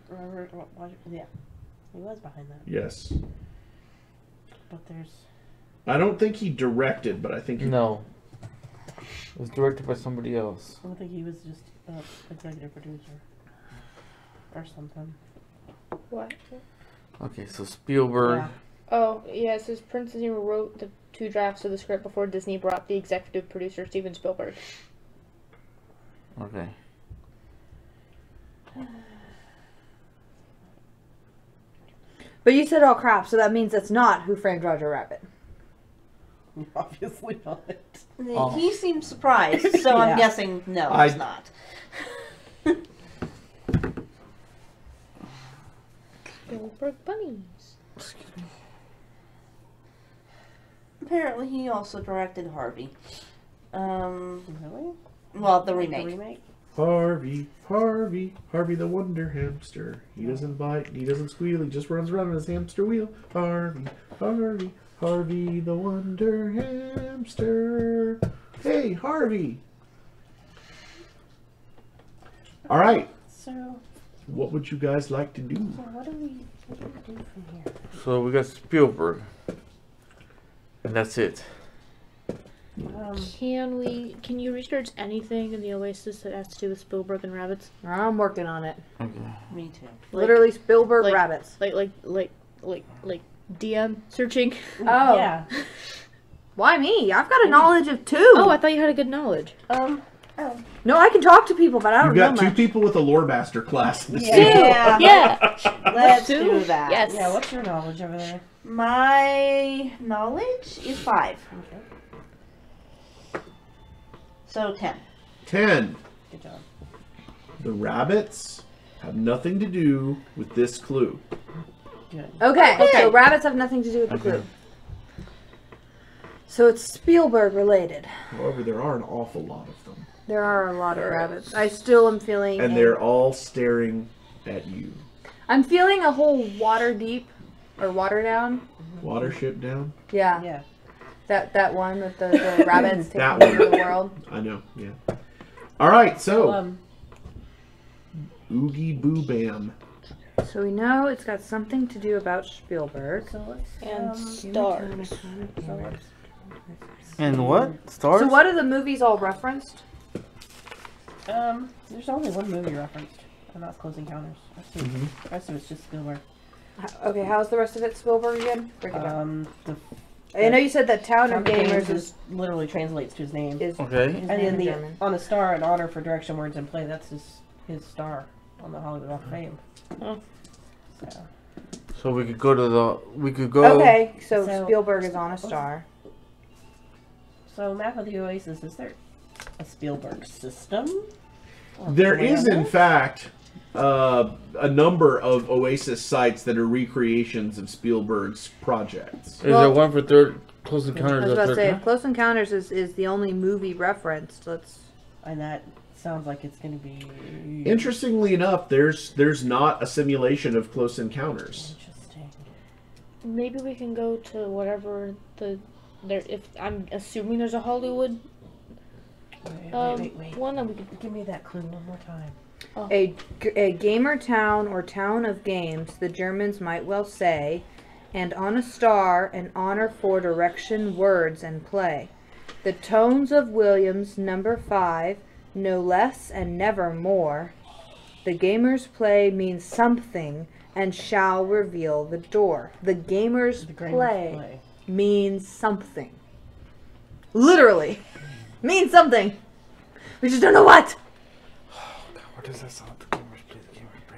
Yeah. He was behind that. Yes. But there's. I don't think he directed, but I think he... No. It was directed by somebody else. I don't think he was just executive producer. Or something. What? Okay, so Spielberg. Yeah. Oh, yeah, it says Prince Zero wrote the 2 drafts of the script before Disney brought the executive producer Steven Spielberg. Okay. But you said all crap, so that means it's not Who Framed Roger Rabbit. Obviously not. Oh. He seemed surprised, so Yeah. I'm guessing no, it's not. Spielberg bunnies. Excuse me. Apparently, he also directed Harvey. Really? Well, the The remake. remake? Harvey the Wonder Hamster. He doesn't bite, he doesn't squeal, he just runs around on his hamster wheel. Harvey the Wonder Hamster. Hey, Harvey. All right. So What would you guys like to do? what do we do from here? So we got Spielberg. And that's it. Can you research anything in the Oasis that has to do with Spielberg and rabbits? I'm working on it. Okay. Me too. Literally Spielberg like- rabbits. Like DM searching. Oh. Yeah. Why me? I've got a knowledge of 2. Oh, I thought you had a good knowledge. No, I can talk to people, but I don't You've got know 2 much. people with a lore master class in this Yeah. table. Yeah. Let's Two? do that. Yes. Yeah, what's your knowledge over there? My knowledge is 5. Okay. So 10. 10. Good job. The rabbits have nothing to do with this clue. Good. Okay, so rabbits have nothing to do with the clue. So it's Spielberg related. However, there are an awful lot of them. There are a lot of rabbits. I still am feeling. And they're all staring at you. I'm feeling a whole water deep or water down. Watership down? Yeah. Yeah. That one with the rabbits taking That one. over the world. I know, yeah. Alright, so, Well, Oogie Boo Bam. So we know it's got something to do about Spielberg. so let's And stars. And what? Stars? So what are the movies all referenced? there's only one movie referenced, and that's Close Encounters. The rest of it's just Spielberg. Okay, how's the rest of it Spielberg again? Break it down. The I know you said that Town of Gamers Gamers is literally translates to his name. Okay. his And name then in the German. on the star and honor for direction, words, and play. That's his star on the Hollywood Walk of Fame. Oh. So So we could go to the. We could go. Okay, so So- Spielberg is on a star. map of the Oasis. Is there a Spielberg system? Or There is, in planet? fact, a number of Oasis sites that are recreations of Spielberg's projects. Is there one for Close I Encounters was of about the to say, Third if Close Encounters is the only movie referenced, let's... And that sounds like it's going to be Interestingly enough, there's not a simulation of Close Encounters. interesting. Maybe we can go to whatever there. If I'm assuming there's a Hollywood Wait. one, then we could. Give me that clue one more time. A gamer town or town of games, the Germans might well say, and on a star an honor for direction, words, and play. The tones of Williams, number 5, no less and never more. The gamer's play means something and shall reveal the door. The gamer's The Granger's play means something. Literally. Means something. We just don't know what. God, what does that sound? The gamers play. The gamers play.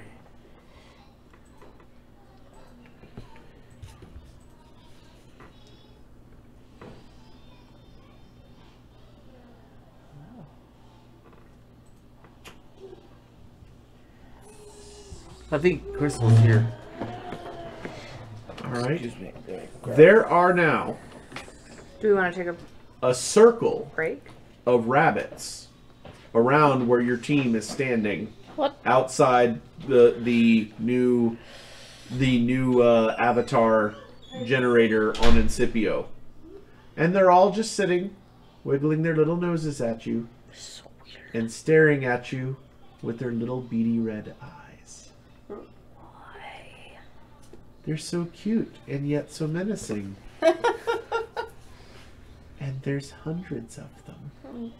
I think Crystal's here. Alright. Excuse me. There are now Do we want to take a a circle break? of rabbits around where your team is standing. What? Outside the new avatar generator on Incipio. And they're all just sitting, wiggling their little noses at you So weird. and staring at you with their little beady red eyes. They're so cute and yet so menacing. And there's hundreds of them.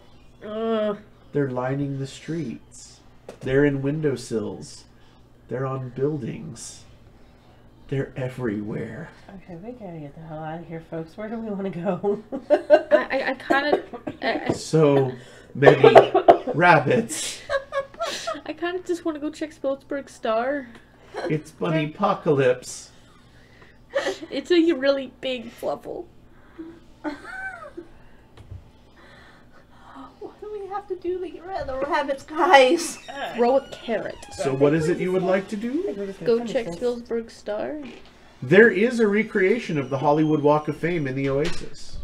They're lining the streets. They're in windowsills. They're on buildings. They're everywhere. Okay, we gotta get the hell out of here, folks. Where do we want to go? I kind of. So many rabbits. I kind of just want to go check Spielberg's star. It's bunny apocalypse. It's a really big fluffle. What do we have to do to get rid of the rabbits, guys? Throw a carrot. So what is it you would like to do? Go check Spielberg's star. There is a recreation of the Hollywood Walk of Fame in the Oasis.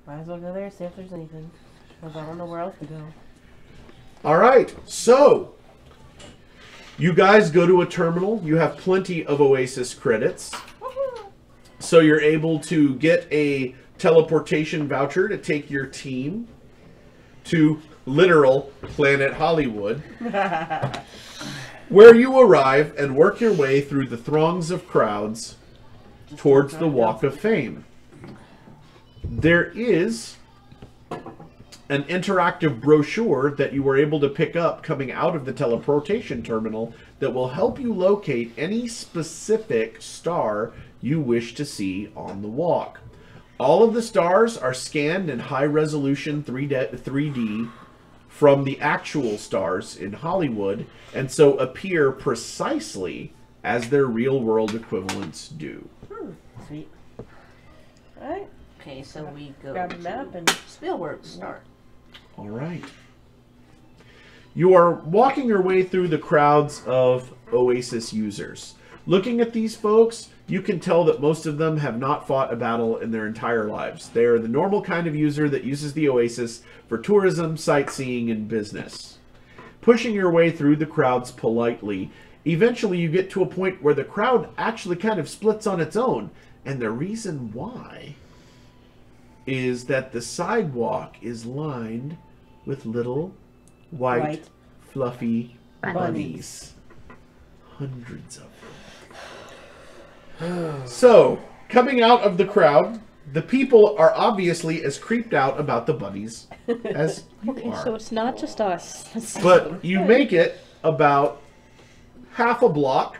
Might as well go there, see if there's anything. Because I don't know where else to go. Alright, so you guys go to a terminal. You have plenty of Oasis credits. So you're able to get a teleportation voucher to take your team to literal Planet Hollywood, where you arrive and work your way through the throngs of crowds towards the Walk of Fame. There is an interactive brochure that you were able to pick up coming out of the teleportation terminal that will help you locate any specific star you wish to see on the walk. All of the stars are scanned in high-resolution 3D from the actual stars in Hollywood, and so appear precisely as their real-world equivalents do. Sweet. Alright. Okay, so we go Grab a to map and Spielberg start. All right. You are walking your way through the crowds of Oasis users. Looking at these folks, you can tell that most of them have not fought a battle in their entire lives. They are the normal kind of user that uses the Oasis for tourism, sightseeing, and business. Pushing your way through the crowds politely, eventually you get to a point where the crowd actually kind of splits on its own. And the reason why is that the sidewalk is lined with little white fluffy bunnies. Hundreds of them. So, coming out of the crowd, the people are obviously as creeped out about the bunnies as you Okay, are. so it's not just us. But you make it about half a block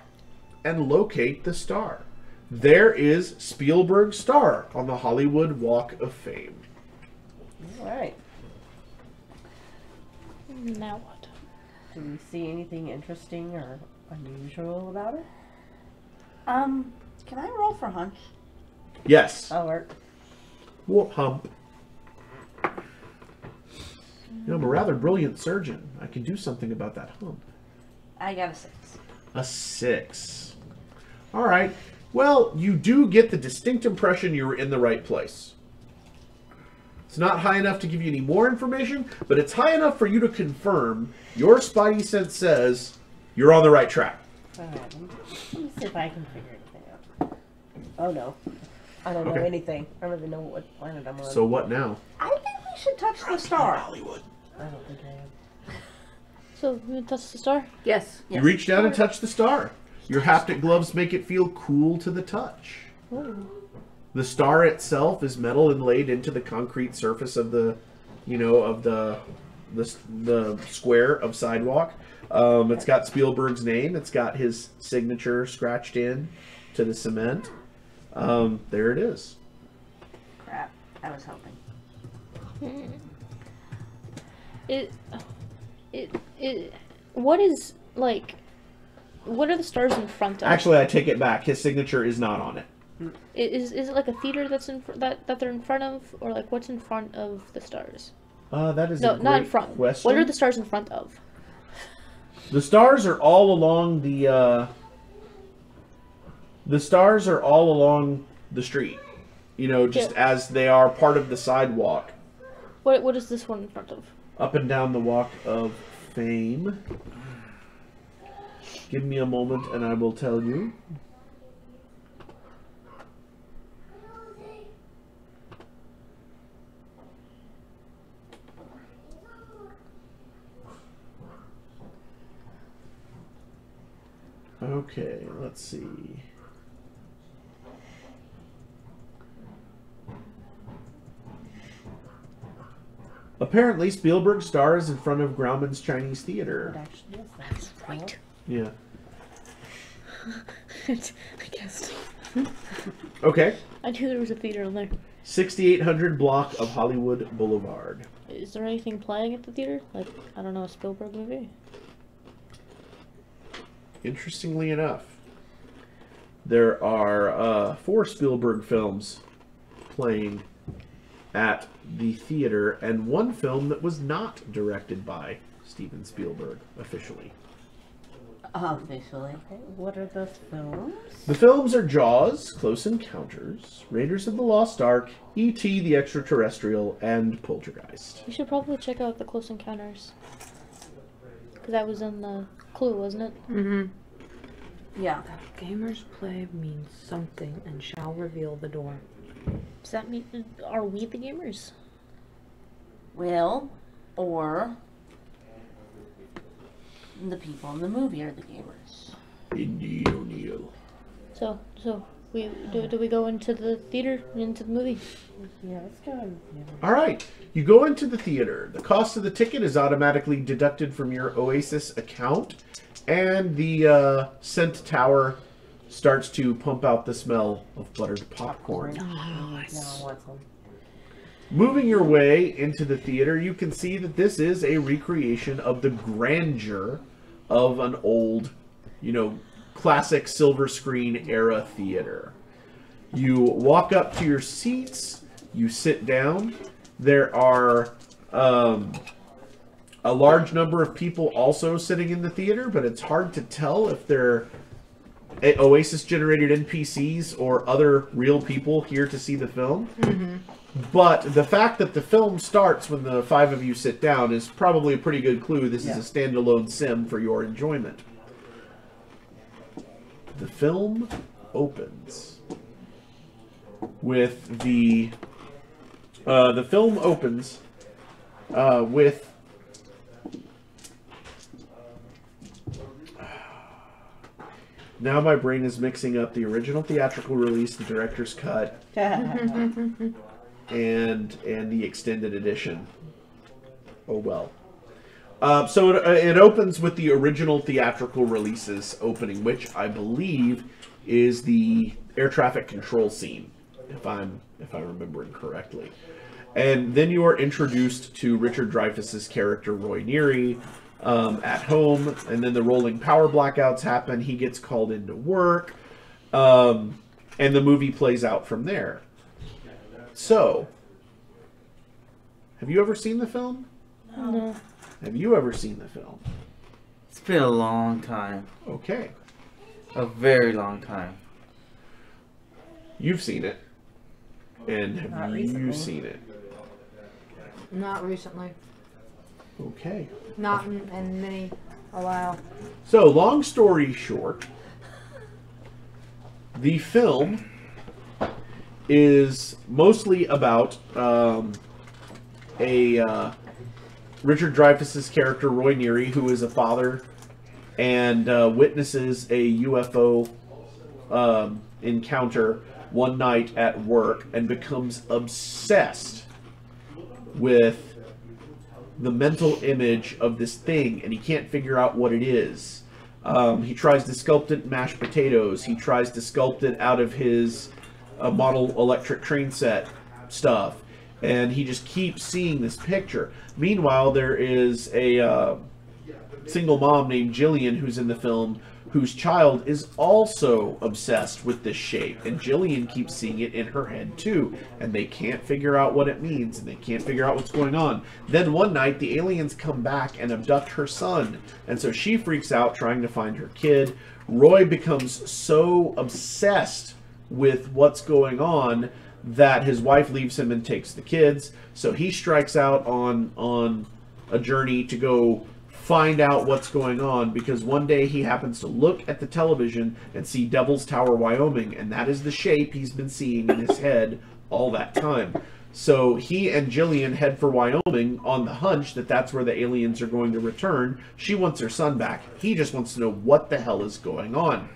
and locate the star. There is Spielberg's star on the Hollywood Walk of Fame. Alright. Now what? Do we see anything interesting or unusual about it? Can I roll for hunch? Yes. That'll work. Whoop hump. You know, I'm a rather brilliant surgeon. I can do something about that hump. I got a 6. A 6. All right. Well, you do get the distinct impression you were in the right place. It's not high enough to give you any more information, but it's high enough for you to confirm your spidey sense says you're on the right track. Alright, let me see if I can figure anything out. Oh no. I don't know Okay. anything. I don't even know what planet I'm on. So what now? I think we should touch the star. Hollywood. I don't think I am. So we touch the star? Yes. You reach down and touch the star. Your haptic gloves make it feel cool to the touch. Ooh. The star itself is metal inlaid into the concrete surface of the, of the square of sidewalk. It's got Spielberg's name. It's got his signature scratched in to the cement. There it is. Crap. I was hoping. What is, like, what are the stars in front of? Actually, I take it back. His signature is not on it. Is it like a theater that's that they're in front of, or like what's in front of the stars? That is No, a not in great front. question. What are the stars in front of? The stars are all along the stars are all along the street. Just as they are part of the sidewalk. What is this one in front of? Up and down the Walk of Fame. Give me a moment and I will tell you. Okay, let's see. Apparently, Spielberg's star is in front of Grauman's Chinese Theater. What actually is that? That's right. Yeah. I guessed. Okay. I knew there was a theater in there. 6800 block of Hollywood Boulevard. Is there anything playing at the theater? Like, I don't know, a Spielberg movie? Interestingly enough, there are 4 Spielberg films playing at the theater, and 1 film that was not directed by Steven Spielberg officially. Officially. Okay, what are the films? The films are Jaws, Close Encounters, Raiders of the Lost Ark, E.T. the Extraterrestrial, and Poltergeist. We should probably check out the Close Encounters. Because that was in the clue, wasn't it? Mm-hmm. Yeah. Gamers play means something and shall reveal the door. Does that mean, are we the gamers? Well, or the people in the movie are the gamers. Indeed, O'Neill. So Do we go into the theater, into the movie? Yeah, let's go in. All right. You go into the theater. The cost of the ticket is automatically deducted from your Oasis account, and the scent tower starts to pump out the smell of buttered popcorn. Now I want some. Moving your way into the theater, you can see that this is a recreation of the grandeur of an old, classic silver screen era theater. You walk up to your seats, you sit down. There are a large number of people also sitting in the theater, but it's hard to tell if they're Oasis-generated NPCs or other real people here to see the film. Mm-hmm. But the fact that the film starts when the 5 of you sit down is probably a pretty good clue this is a standalone sim for your enjoyment. The film opens with with now my brain is mixing up the original theatrical release, the director's cut, and the extended edition. Oh well. So it opens with the original theatrical releases opening, which I believe is the air traffic control scene, if I'm remembering correctly. And then you are introduced to Richard Dreyfuss's character Roy Neary at home, and then the rolling power blackouts happen. He gets called into work, and the movie plays out from there. So, have you ever seen the film? No. Have you ever seen the film? It's been a long time. Okay. A very long time. You've seen it. And have Not you recently. seen it? Not recently. Okay. Not in a while. So, long story short, the film is mostly about Richard Dreyfuss's character Roy Neary, who is a father and witnesses a UFO encounter one night at work and becomes obsessed with the mental image of this thing, and he can't figure out what it is. He tries to sculpt it in mashed potatoes. He tries to sculpt it out of his model electric train set stuff, and he just keeps seeing this picture. Meanwhile, there is a single mom named Jillian who's in the film, whose child is also obsessed with this shape, and Jillian keeps seeing it in her head too, and they can't figure out what it means, and they can't figure out what's going on. Then one night the aliens come back and abduct her son, and so she freaks out trying to find her kid. Roy becomes so obsessed with what's going on that his wife leaves him and takes the kids, so he strikes out on a journey to go find out what's going on, because one day he happens to look at the television and see Devil's Tower, Wyoming, and that is the shape he's been seeing in his head all that time. So he and Jillian head for Wyoming on the hunch that that's where the aliens are going to return. She wants her son back. He just wants to know what the hell is going on.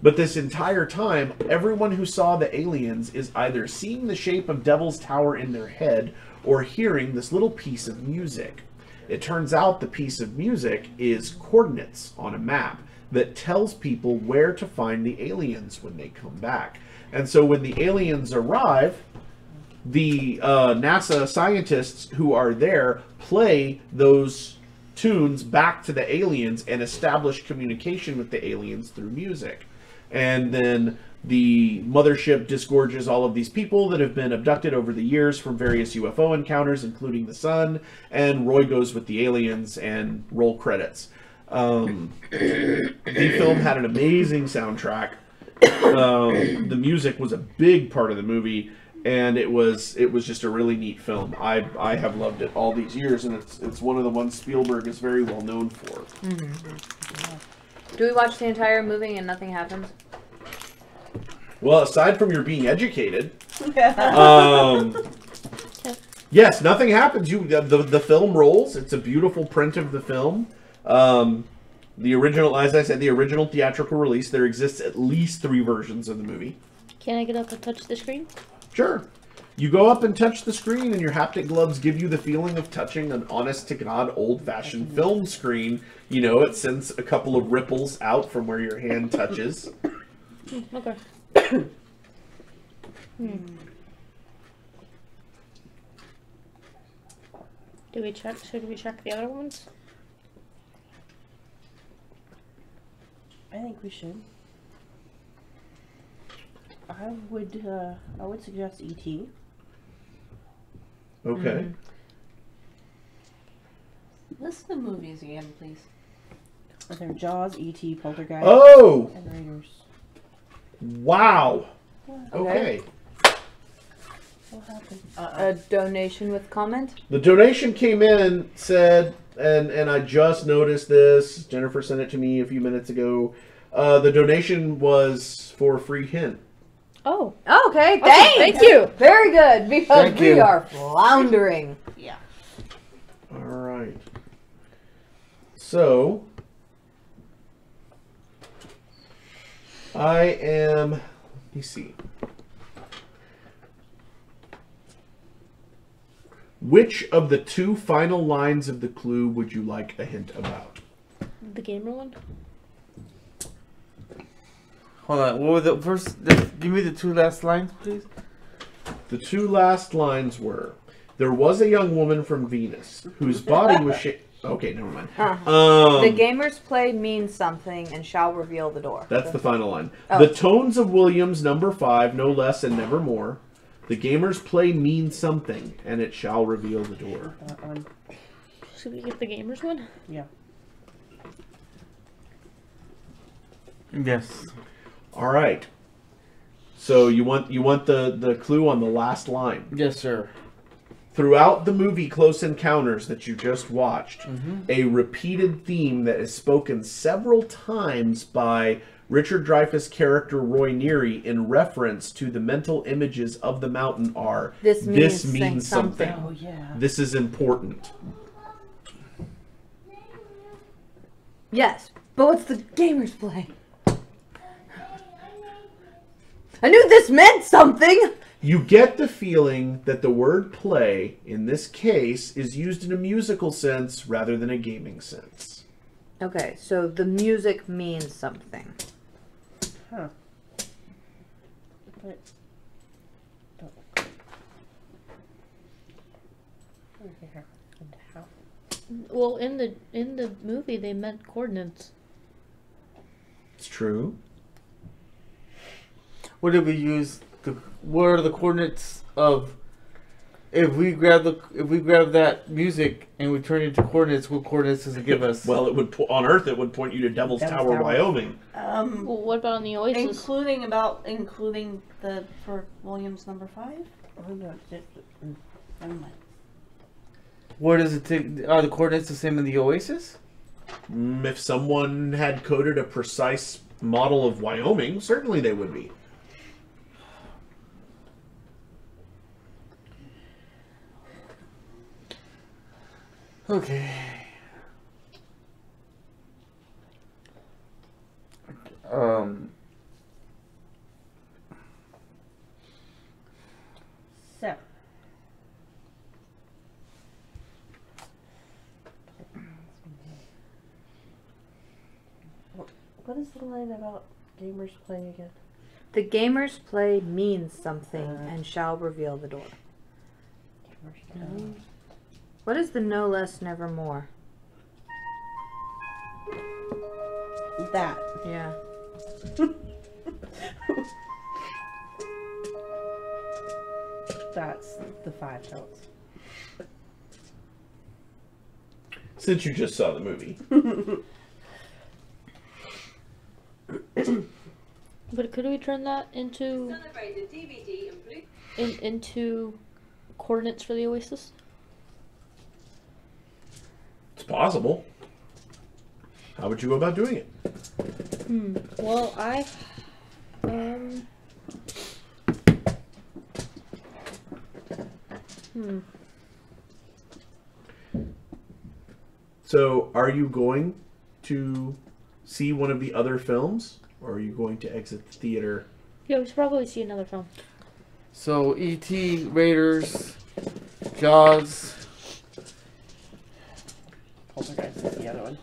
But this entire time, everyone who saw the aliens is either seeing the shape of Devil's Tower in their head or hearing this little piece of music. It turns out the piece of music is coordinates on a map that tells people where to find the aliens when they come back. And so when the aliens arrive, the NASA scientists who are there play those tunes back to the aliens and establish communication with the aliens through music. And then the mothership disgorges all of these people that have been abducted over the years from various UFO encounters, including the son, and Roy goes with the aliens and roll credits. The film had an amazing soundtrack. The music was a big part of the movie, and it was just a really neat film. I have loved it all these years, and it's one of the ones Spielberg is very well known for. Mm-hmm. Do we watch the entire movie and nothing happens? Well, aside from your being educated, yes, nothing happens. The film rolls. It's a beautiful print of the film. The original, as I said, the original theatrical release. There exists at least 3 versions of the movie. Can I get up and touch the screen? Sure. You go up and touch the screen, and your haptic gloves give you the feeling of touching an honest-to-God old-fashioned film screen. You know, it sends a couple of ripples out from where your hand touches. Okay. Do we check? Should we check the other ones? I think we should. I would suggest E.T. Okay. List the movies again, please. They're Jaws, E.T., Poltergeist, Oh! and Raiders. Wow. Okay. What happened? A donation with comment? The donation came in, said, and I just noticed this. Jennifer sent it to me a few minutes ago. The donation was for a free hint. Oh. Okay, Okay, thanks. thank you. Very good, because Thank we you. are floundering. Yeah. All right. So, I am, let me see. Which of the two final lines of the clue would you like a hint about? The gamer one? Hold on. What were the first? Give me the two last lines, please. The two last lines were, there was a young woman from Venus whose body was shaped... Okay, never mind. The gamer's play means something and shall reveal the door. That's the final line. Oh. The tones of Williams, number 5, no less and never more. The gamer's play means something, and it shall reveal the door. That one. Should we get the gamers one? Yeah. Yes. All right. So you want the clue on the last line. Yes, sir. Throughout the movie Close Encounters that you just watched, a repeated theme that is spoken several times by Richard Dreyfuss' character Roy Neary in reference to the mental images of the mountain are, This means something. Oh, yeah. This is important. Yes, but what's the gamer's play? I knew this meant something! You get the feeling that the word play, in this case, is used in a musical sense rather than a gaming sense. Okay, so the music means something. Huh. But don't. Here. And how? Well, in the movie they meant coordinates. It's true. What did we use? What are the coordinates of? If we grab that music and we turn it into coordinates, what coordinates does it give us? Well, it would on Earth it would point you to Devil's Devil's Tower, Tower. Wyoming. Well, what about on the Oasis? Including the for Williams number 5. Oh, no, Never mind. Where does it take? Are the coordinates the same in the Oasis? If someone had coded a precise model of Wyoming, certainly they would be. Okay. So. What is the line about gamers play again? The gamer's play means something and shall reveal the door. Gamers play. What is the no less never more? That. Yeah. That's the 5 notes. Since you just saw the movie. But could we turn that into into coordinates for the Oasis? It's possible. How would you go about doing it? Well, So, are you going to see one of the other films, or are you going to exit the theater Yeah, we should probably see another film. So E.T., Raiders, Jaws. Poltergeist is the other one.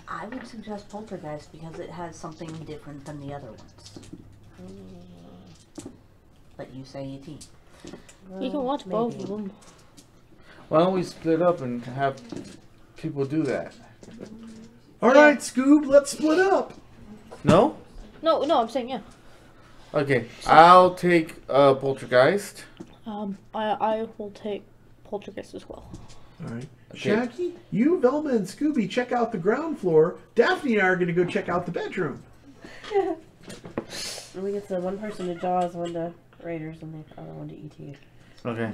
I would suggest Poltergeist because it has something different than the other ones. But you say E.T. You can watch both of them. Why don't we split up and have people do that? All right, Scoob, let's split up. No? No, I'm saying yeah. Okay, I'll take Poltergeist. I will take Poltergeist as well. All right. Okay. Shaggy, you, Velma, and Scooby check out the ground floor. Daphne and I are going to go check out the bedroom. And we get the one person to Jaws, one to Raiders, and the other one to E.T. Okay.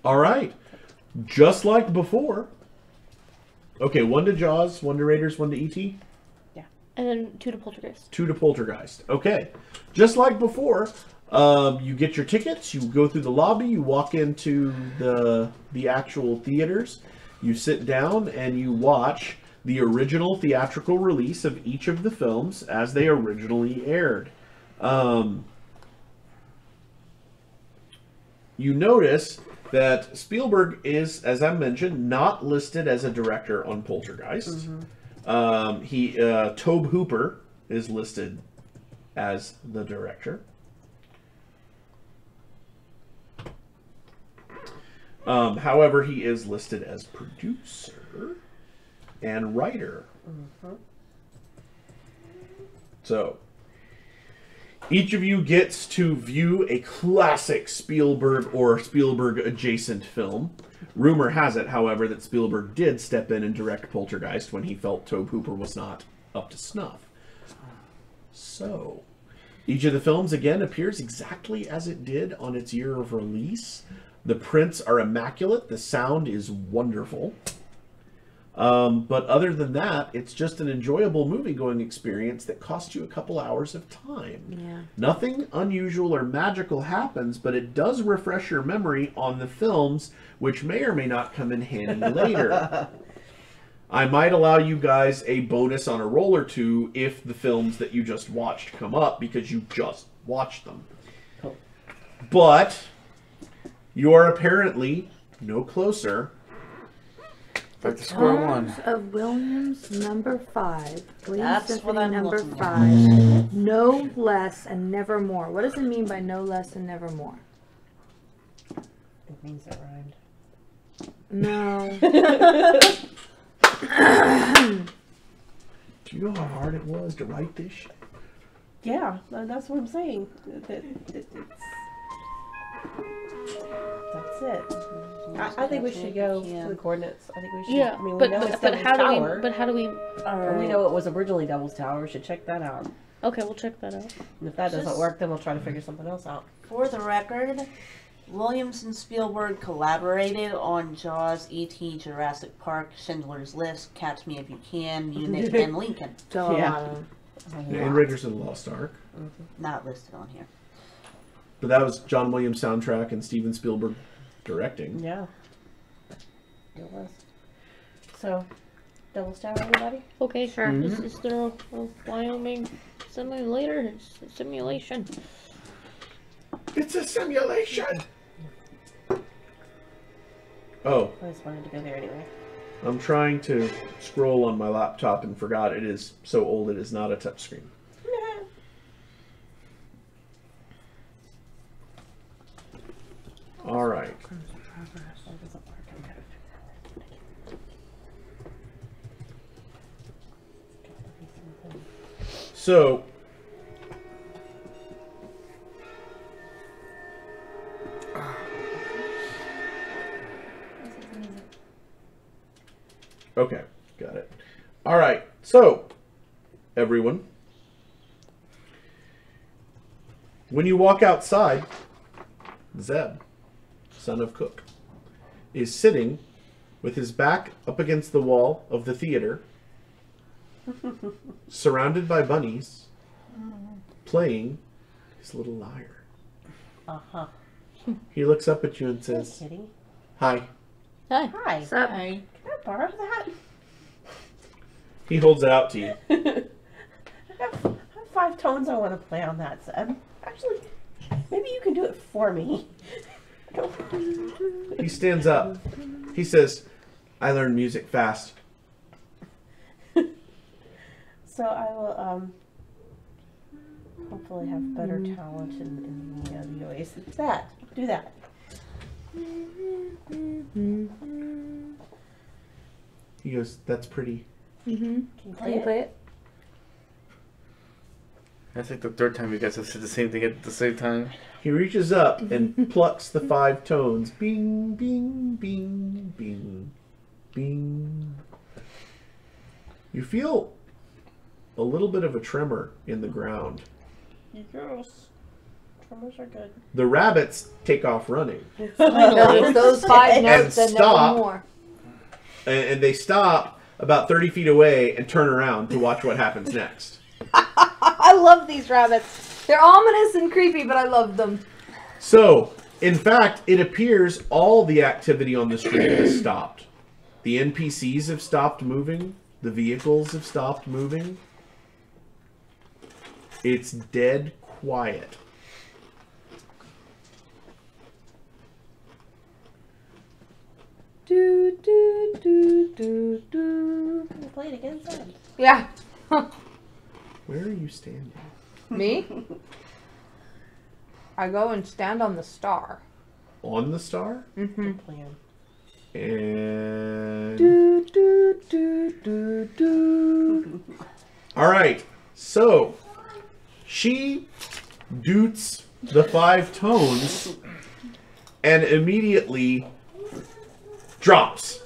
All right. Just like before. Okay, 1 to Jaws, 1 to Raiders, 1 to E.T. And then 2 to Poltergeist. 2 to Poltergeist. Okay. Just like before, you get your tickets, you go through the lobby, you walk into the actual theaters, you sit down, and you watch the original theatrical release of each of the films as they originally aired. You notice that Spielberg is, as I mentioned, not listed as a director on Poltergeist. Tobe Hooper is listed as the director. However, he is listed as producer and writer. So, each of you gets to view a classic Spielberg or Spielberg adjacent film. Rumor has it, however, that Spielberg did step in and direct Poltergeist when he felt Tobe Hooper was not up to snuff. So, each of the films, again, appears exactly as it did on its year of release. The prints are immaculate. The sound is wonderful. But other than that, it's just an enjoyable movie-going experience that costs you a couple hours of time. Yeah. Nothing unusual or magical happens, but it does refresh your memory on the films, which may or may not come in handy later. I might allow you guys a bonus on a roll or two if the films that you just watched come up, because you just watched them. Cool. But you are apparently no closer. Back to square one. Tones of Williams number 5. Williams That's Symphony what I'm number looking 5. No less and never more. What does it mean by no less and never more? It means it rhymed. No. Do you know how hard it was to write this shit? Yeah, that's what I'm saying. That's it. I think we should go to the coordinates. I think we should. Yeah, I mean, we but know it's but Devil's how Tower. do we? And we know it was originally Devil's Tower. We should check that out. Okay, we'll check that out. And if that doesn't Just- work, then we'll try to figure something else out. For the record, Williams and Spielberg collaborated on Jaws, E.T., Jurassic Park, Schindler's List, Catch Me If You Can, Munich, and Lincoln. So, Yeah. And Raiders of the Lost Ark. Not listed on here. But that was John Williams soundtrack and Steven Spielberg directing. Yeah. It was. So, Devil's Tower, everybody? Okay, Sure. Is there a Wyoming simulator? It's a simulation. It's a simulation! Oh, I just wanted to go there anyway. I'm trying to scroll on my laptop and forgot it is so old it is not a touchscreen. All right. That doesn't work. I'm gonna fix that. So, okay, got it. All right, so, everyone, when you walk outside, Zeb, son of Cook, is sitting with his back up against the wall of the theater, surrounded by bunnies, playing his little lyre. Uh-huh. He looks up at you and Just says, kidding. "Hi." Hi. Hi. What's up? Hi. Can I borrow that? He holds it out to you. I have 5 5 tones I want to play on that. So actually, maybe you can do it for me. He stands up. He says, I learn music fast. So I will hopefully have better talent in the Oasis. Do that. He goes, that's pretty. Mm-hmm. Can you play it? That's like the third time you guys have said the same thing at the same time. He reaches up and plucks the 5 tones. Bing, bing, bing, bing, bing. You feel a little bit of a tremor in the ground. Yes. Tremors are good. The rabbits take off running. No, it's those 5 notes and stop. never more. And they stop about 30 feet away and turn around to watch what happens next. I love these rabbits. They're ominous and creepy, but I love them. So, in fact, it appears all the activity on the street has stopped. The NPCs have stopped moving. The vehicles have stopped moving. It's dead quiet. Do, do, do, do, do. Can you play it again, son? Yeah. Where are you standing? Me? I go and stand on the star. On the star? Mm-hmm. Good plan. And... Do, do, do, do, do. All right. So, she doots the 5 tones and immediately drops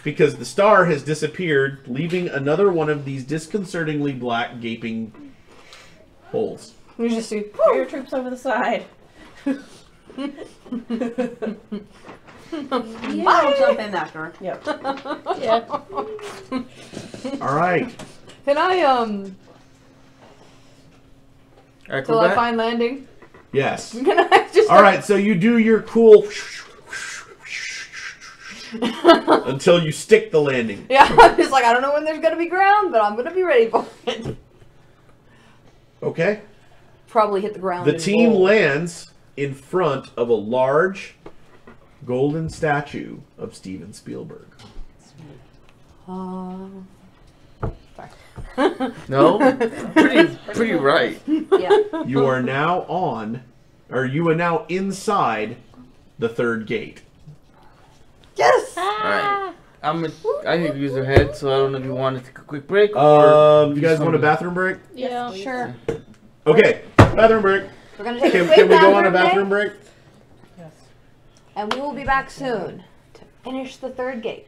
because the star has disappeared, leaving another one of these disconcertingly black gaping holes. We just see. Your troops over the side. I'll jump in after. Yep. Yeah. All right. Can I till I Acrobat? find landing? Yes. Can I just? All right. So you do your cool until you stick the landing. Yeah, I'm just like I don't know when there's gonna be ground, but I'm gonna be ready for it. Okay. Probably hit the ground. The and team roll. lands in front of a large golden statue of Steven Spielberg. Sorry. No? Pretty right. Yeah. You are now inside the 3rd gate. Yes. Alright. I need to use her head, so I don't know if you want to take a quick break. You guys want a bathroom break? Yeah. Sure. Okay, bathroom break. We're gonna take a Can quick we go on a bathroom break, break? Yes. and we will be back soon to finish the 3rd gate.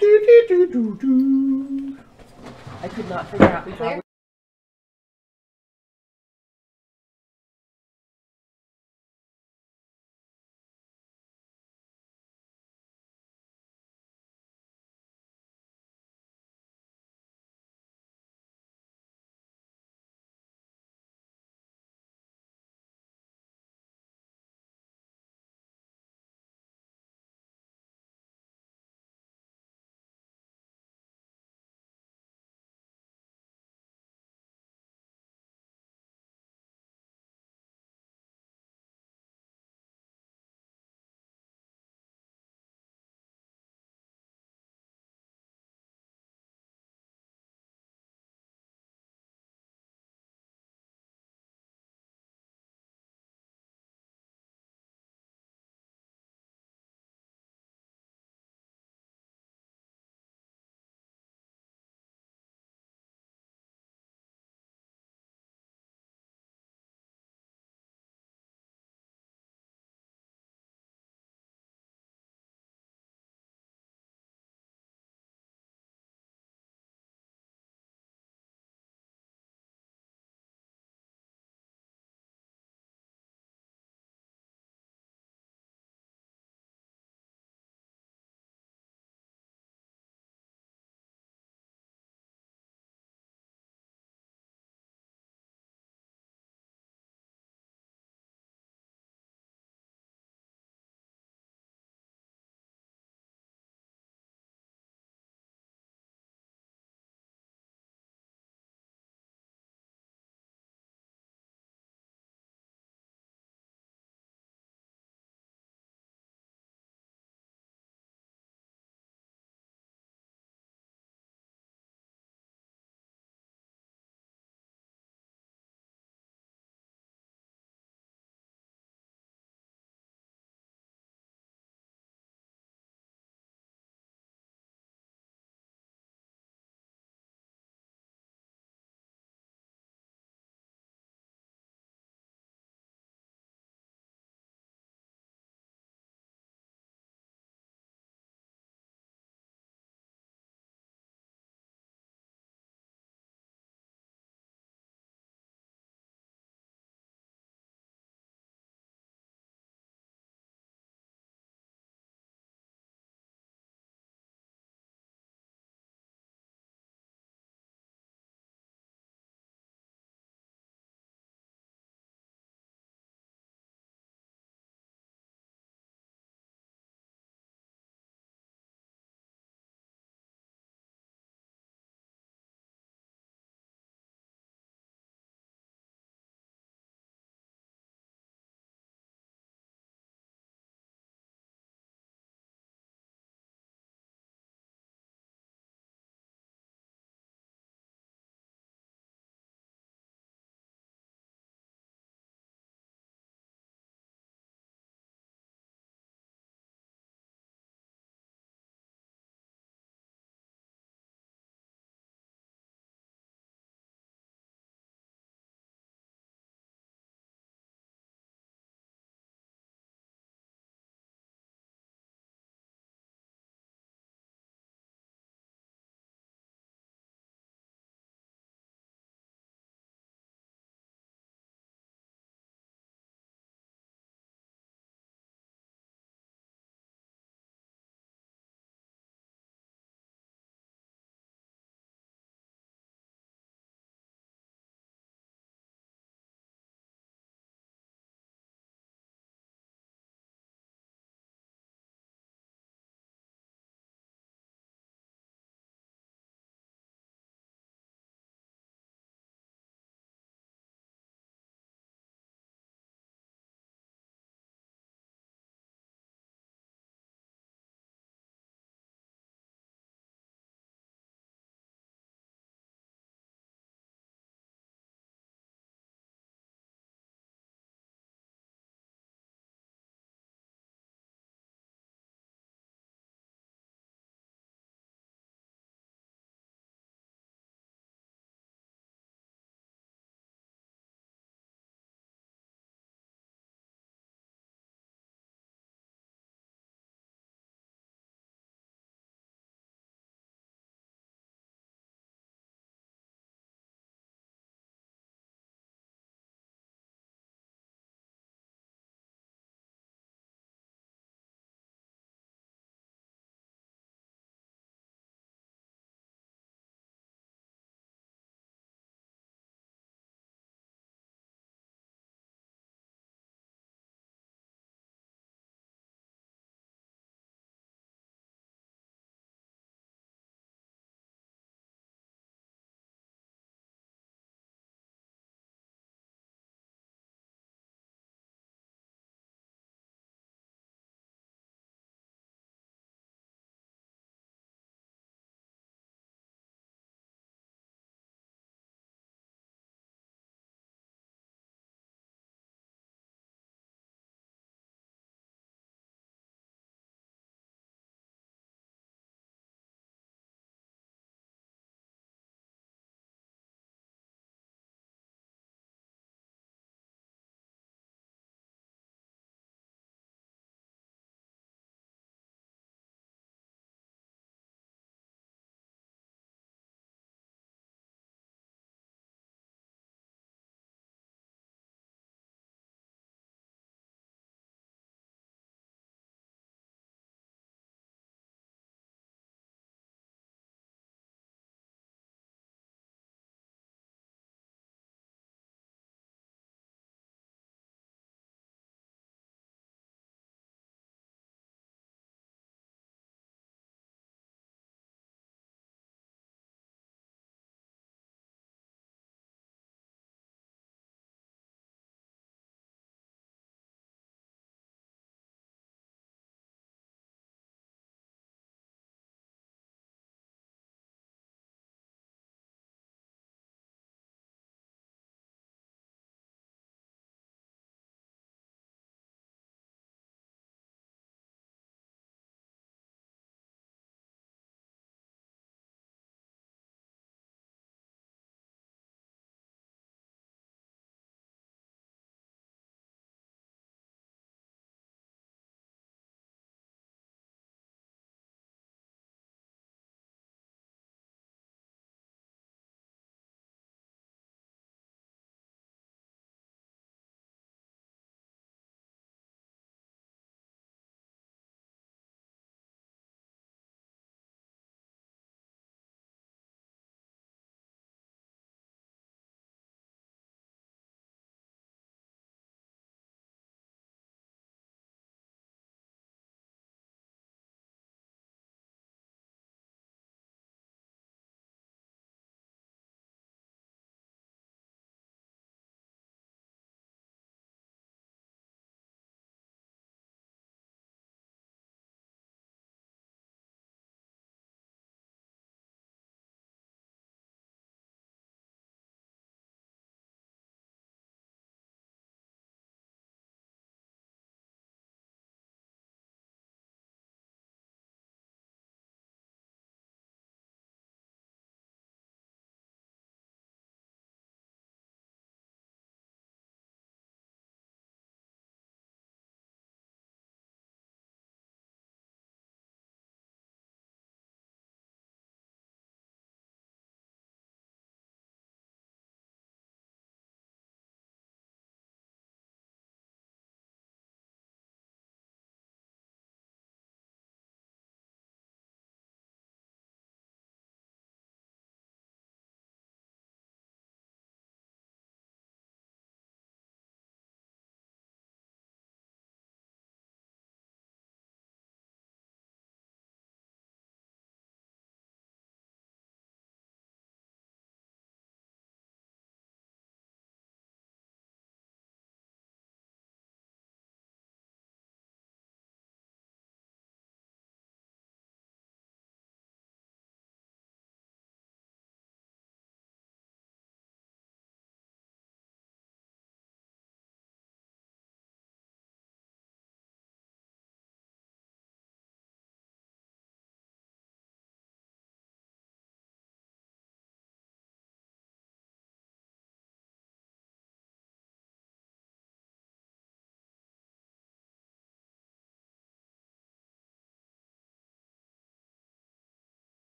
I could not figure out how Clear?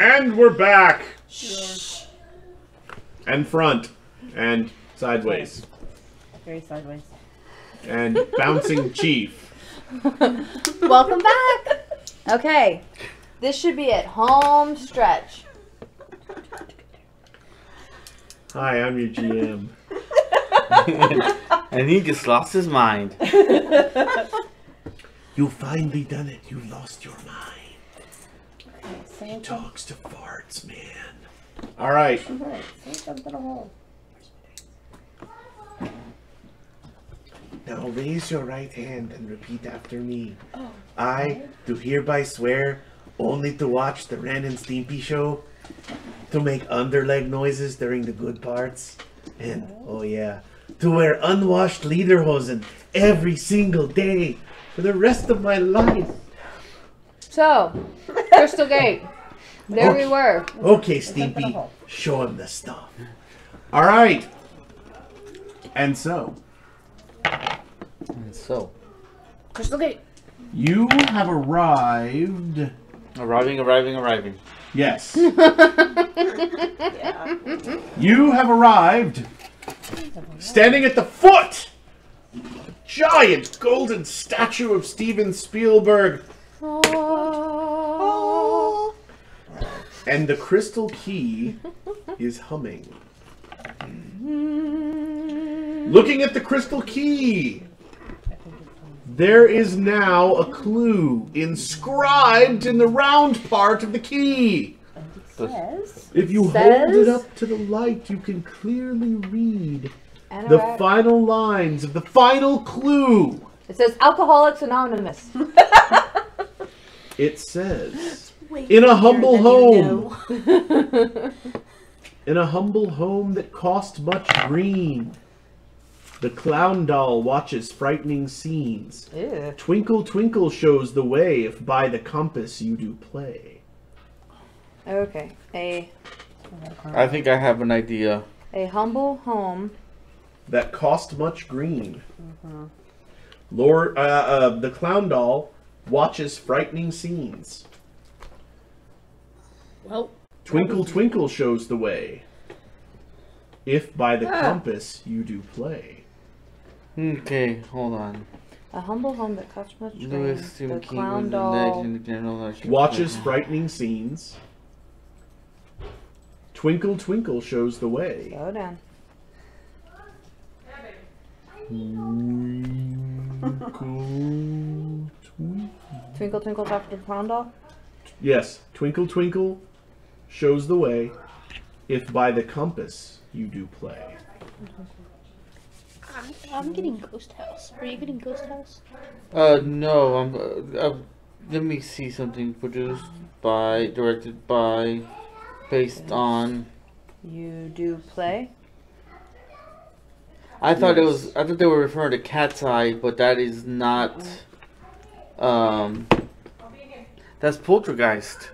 And we're back. And front. And sideways. Very sideways. And bouncing chief. Welcome back. Okay. This should be it. Home stretch. Hi, I'm your GM. And he just lost his mind. You finally done it. You lost your mind. Say He talks to farts, man. All right. Say something to hole. Now raise your right hand and repeat after me. I do hereby swear only to watch the Ren and Stimpy show, to make underleg noises during the good parts, and, oh yeah, to wear unwashed lederhosen every single day for the rest of my life. So, Crystal Gate. There we were. Okay, Stimpy, show him the stuff. All right. And so, Crystal Gate. you have arrived. Arriving. Yes. You have arrived standing at the foot of a giant golden statue of Steven Spielberg. And the crystal key is humming. Looking at the crystal key, there is now a clue inscribed in the round part of the key. Says. If you hold it up to the light, you can clearly read the final lines of the final clue. It says Alcoholics Anonymous. It says, in a humble home. In a humble home that cost much green, the clown doll watches frightening scenes. Ew. Twinkle, twinkle shows the way if by the compass you do play. Okay. I think I have an idea. A humble home. That cost much green. Lord, the clown doll watches frightening scenes. Well, Twinkle, twinkle shows the way if by the compass you do play. Okay, hold on. A humble home that costs much green. Lewis The Stephen King clown was a doll. legend in general. Watches frightening scenes. Twinkle, twinkle shows the way. Slow down. Twinkle, twinkle, talk to the clown doll. Yes, twinkle, twinkle shows the way if by the compass you do play. I'm getting Ghost House. Are you getting Ghost House? No, let me see something produced by, directed by, based on. You do play. I thought it was. I thought they were referring to Cat's Eye, but that is not. That's Poltergeist.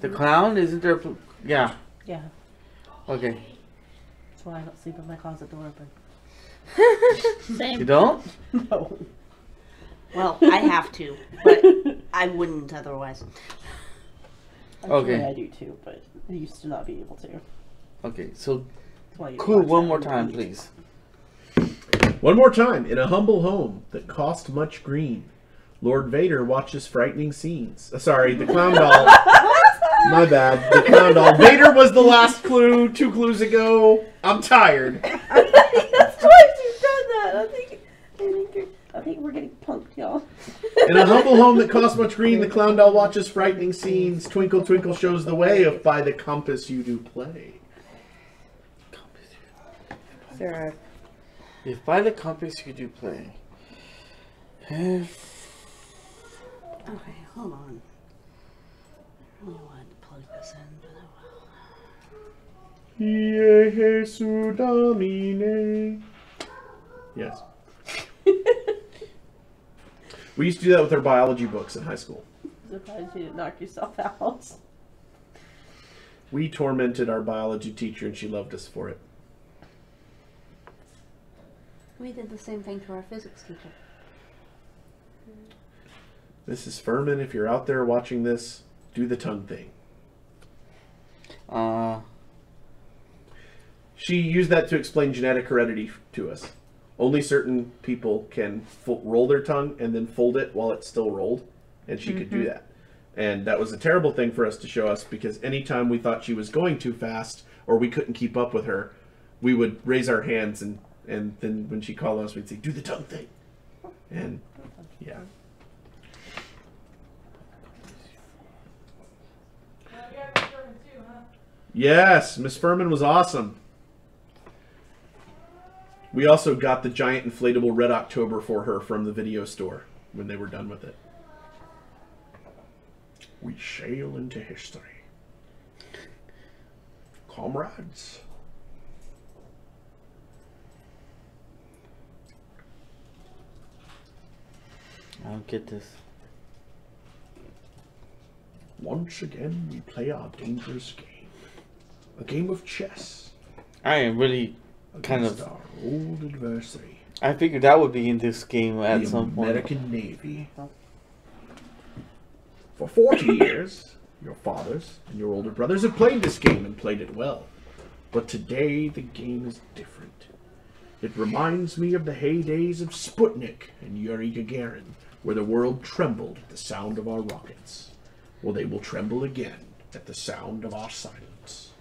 The clown, isn't there? Yeah. Yeah. Okay. That's why I don't sleep with my closet door open. Same. You don't? No. Well, I have to, but I wouldn't otherwise. Okay. Actually, I do too, but I used to not be able to. Okay. So, That's why you clue watch one that more every time, week. please. One more time. In a humble home that cost much green, Lord Vader watches frightening scenes. Sorry, the clown doll. My bad. The clown doll. Vader was the last clue 2 clues ago. I'm tired. That's twice you've done that. I think we're getting punked, y'all. In a humble home that costs much green, the clown doll watches frightening scenes. Twinkle, twinkle shows the way if by the compass you do play. Sarah. If by the compass you do play. Okay, hold on. I really wanted to plug this in, but I will. Jesu Domine. Yes. We used to do that with our biology books in high school. Surprised you didn't knock yourself out. We tormented our biology teacher and she loved us for it. We did the same thing to our physics teacher. Mrs. Furman, if you're out there watching this, do the tongue thing. She used that to explain genetic heredity to us. Only certain people can roll their tongue and then fold it while it's still rolled, and she could do that. And that was a terrible thing for us to show us, because anytime we thought she was going too fast or we couldn't keep up with her, we would raise our hands, and then when she called us, we'd say, "Do the tongue thing." And yeah. Yes, Miss Furman was awesome. We also got the giant inflatable Red October for her from the video store when they were done with it. We sail into history. Comrades. I don't get this. Once again, we play our dangerous game. A game of chess. I am really kind against of... our old adversary. I figured that would be in this game at some point. The American Navy. For 40 years, your fathers and your older brothers have played this game and played it well. But today, the game is different. It reminds me of the heydays of Sputnik and Yuri Gagarin, where the world trembled at the sound of our rockets. Well, they will tremble again at the sound of our silence.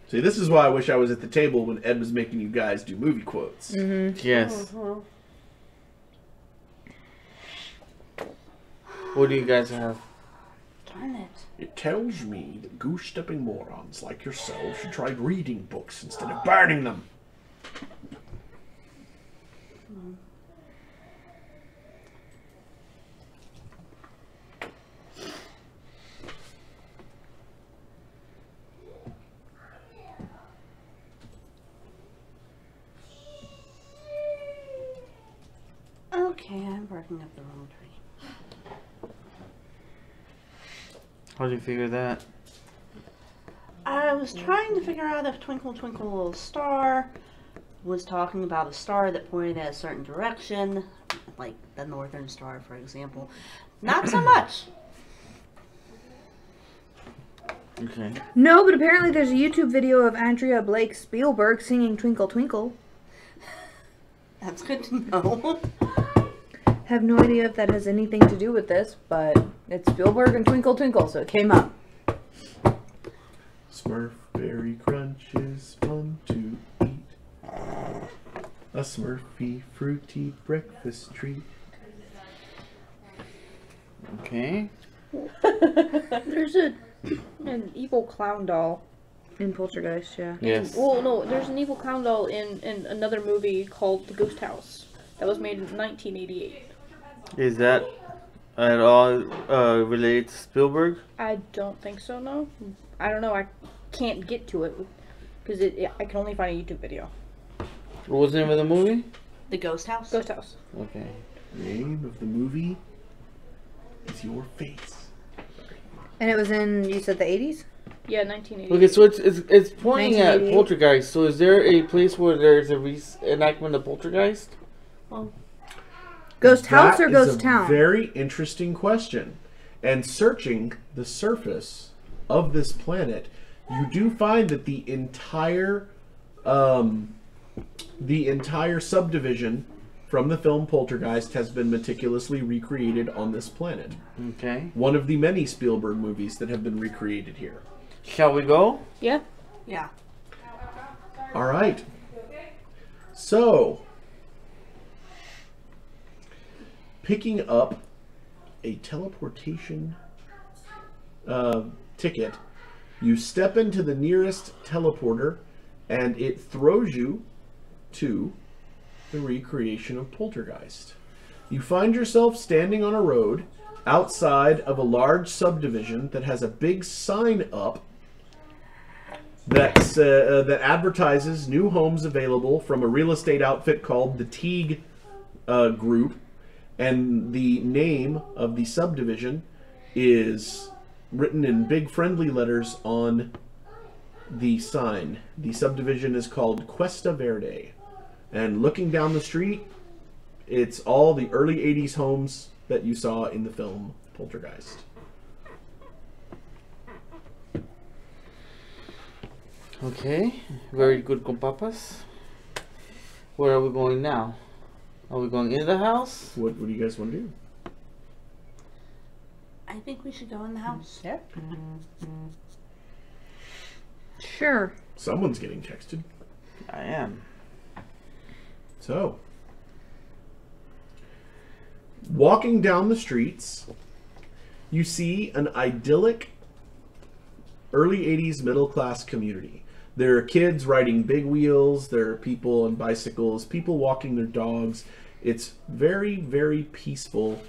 See, this is why I wish I was at the table when Ed was making you guys do movie quotes. Yes. What do you guys have? Darn it. It tells me that goose-stepping morons like yourselves should try reading books instead of burning them. Okay, I'm barking up the wrong tree. How do you figure that? I was trying to figure out if Twinkle Twinkle Little Star was talking about a star that pointed at a certain direction, like the Northern Star, for example. Not so much. Okay. No, but apparently there's a YouTube video of Andrea Blake Spielberg singing Twinkle Twinkle. That's good to know. Have no idea if that has anything to do with this, but it's Spielberg and Twinkle Twinkle, so it came up. Smurf Berry Crunch is fun to eat. A Smurfy fruity breakfast treat. Okay. There's an evil clown doll. In Poltergeist, yeah. Yes. Well, no, there's an evil clown doll in another movie called The Ghost House that was made in 1988. Is that at all related to Spielberg? I don't think so, no. I don't know, I can't get to it because I can only find a YouTube video. What was the name of the movie? The Ghost House? Ghost House. Okay. The name of the movie is Your Face. And it was in, you said the 80s? Yeah, 1988. Okay, so it's pointing at 1988. Poltergeist. So is there a place where there's a reenactment of Poltergeist? Well, Ghost House or That Ghost is a Town? very interesting question. And searching the surface of this planet, you do find that the entire subdivision from the film Poltergeist has been meticulously recreated on this planet. Okay. One of the many Spielberg movies that have been recreated here. Shall we go? Yeah. yeah. All right. So, picking up a teleportation ticket, you step into the nearest teleporter and it throws you to the recreation of Poltergeist. You find yourself standing on a road outside of a large subdivision that has a big sign up that advertises new homes available from a real estate outfit called the Teague Group, and the name of the subdivision is written in big friendly letters on the sign. The subdivision is called Cuesta Verde, and looking down the street, it's all the early 80s homes that you saw in the film Poltergeist. Okay, very good con papas. Where are we going now? Are we going in the house? What do you guys want to do? I think we should go in the house. Yeah. Sure. Someone's getting texted. I am. So, walking down the streets, you see an idyllic early 80s middle class community. There are kids riding big wheels, there are people on bicycles, people walking their dogs. It's very, very peaceful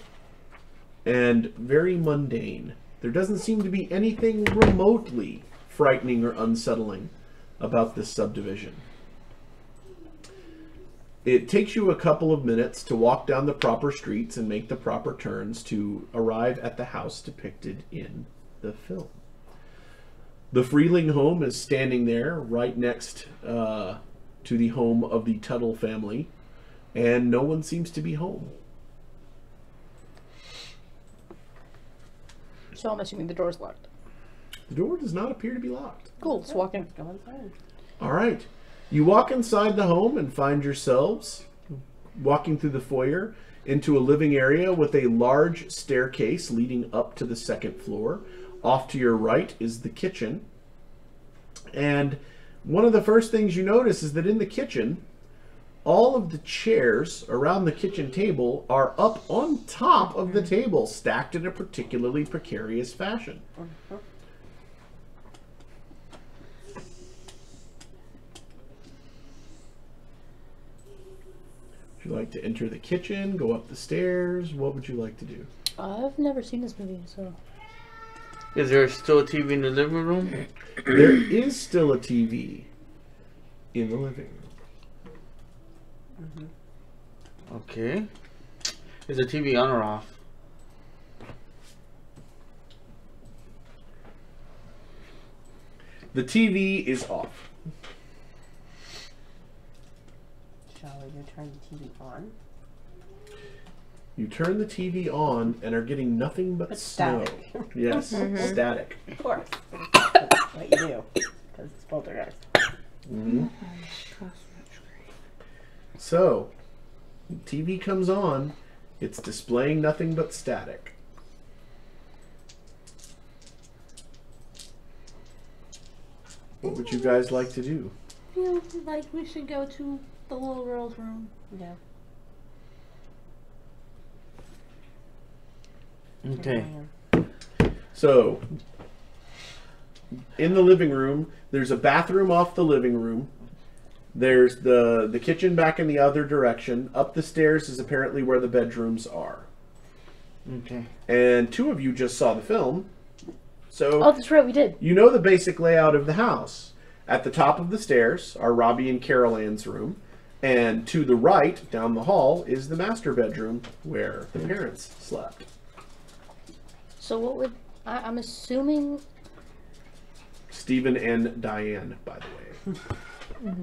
and very mundane. There doesn't seem to be anything remotely frightening or unsettling about this subdivision. It takes you a couple of minutes to walk down the proper streets and make the proper turns to arrive at the house depicted in the film. The Freeling home is standing there right next to the home of the Tuttle family, and no one seems to be home. So I'm assuming the door's locked. The door does not appear to be locked. Cool, let's walk in. Go inside. All right. You walk inside the home and find yourselves walking through the foyer into a living area with a large staircase leading up to the second floor. Off to your right is the kitchen. And one of the first things you notice is that in the kitchen, all of the chairs around the kitchen table are up on top of the table, stacked in a particularly precarious fashion. Would you like to enter the kitchen, go up the stairs? What would you like to do? I've never seen this movie, so. Is there still a TV in the living room? There is still a TV in the living room. Okay. Is the TV on or off? The TV is off. Shall we go turn the TV on? You turn the TV on and are getting nothing but snow. Static. Yes, static. Of course. That's what you do. Because it's poltergeist. Mhm. So, TV comes on. It's displaying nothing but static. What would you guys like to do? Feel like we should go to the little girl's room. Yeah. Okay. So, in the living room, there's a bathroom off the living room. There's the kitchen back in the other direction. Up the stairs is apparently where the bedrooms are. Okay. And two of you just saw the film. So Oh, that's right, we did. you know the basic layout of the house. At the top of the stairs are Robbie and Carol Ann's room. And to the right, down the hall, is the master bedroom where the parents slept. So what would I'm assuming? Stephen and Diane, by the way.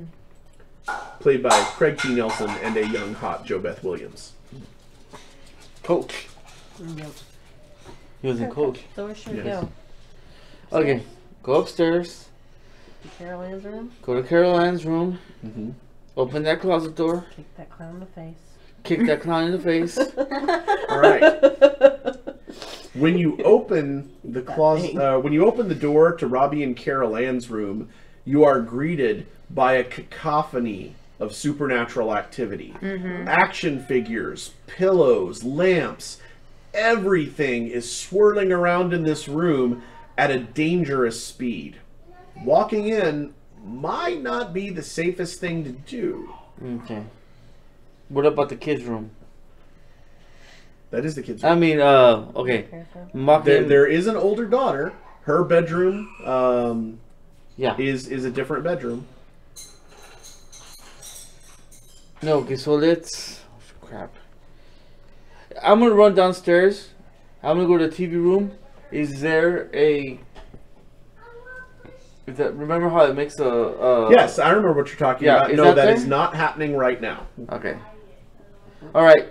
Played by Craig T. Nelson and a young, hot Jo Beth Williams. Coach. Yep. He was in Coach. So where should we Yes. go? Okay. Go upstairs. To Carol Ann's room? Go to Caroline's room. Mm-hmm. Open that closet door. Kick that clown in the face. Kick that clown in the face. All right. When you open the closet, when you open the door to Robbie and Carol Ann's room, you are greeted by a cacophony of supernatural activity. Action figures, pillows, lamps, everything is swirling around in this room at a dangerous speed. Walking in might not be the safest thing to do. Okay. What about the kids' room? That is the kids' I room. mean, okay. There is an older daughter. Her bedroom Yeah. is a different bedroom. No, okay, so let's... Oh, crap. I'm gonna run downstairs. I'm gonna go to the TV room. Is there a... Is that, remember how it makes a... Yes, I remember what you're talking Yeah, about. is No, that that there? is not happening right now. Okay. Alright.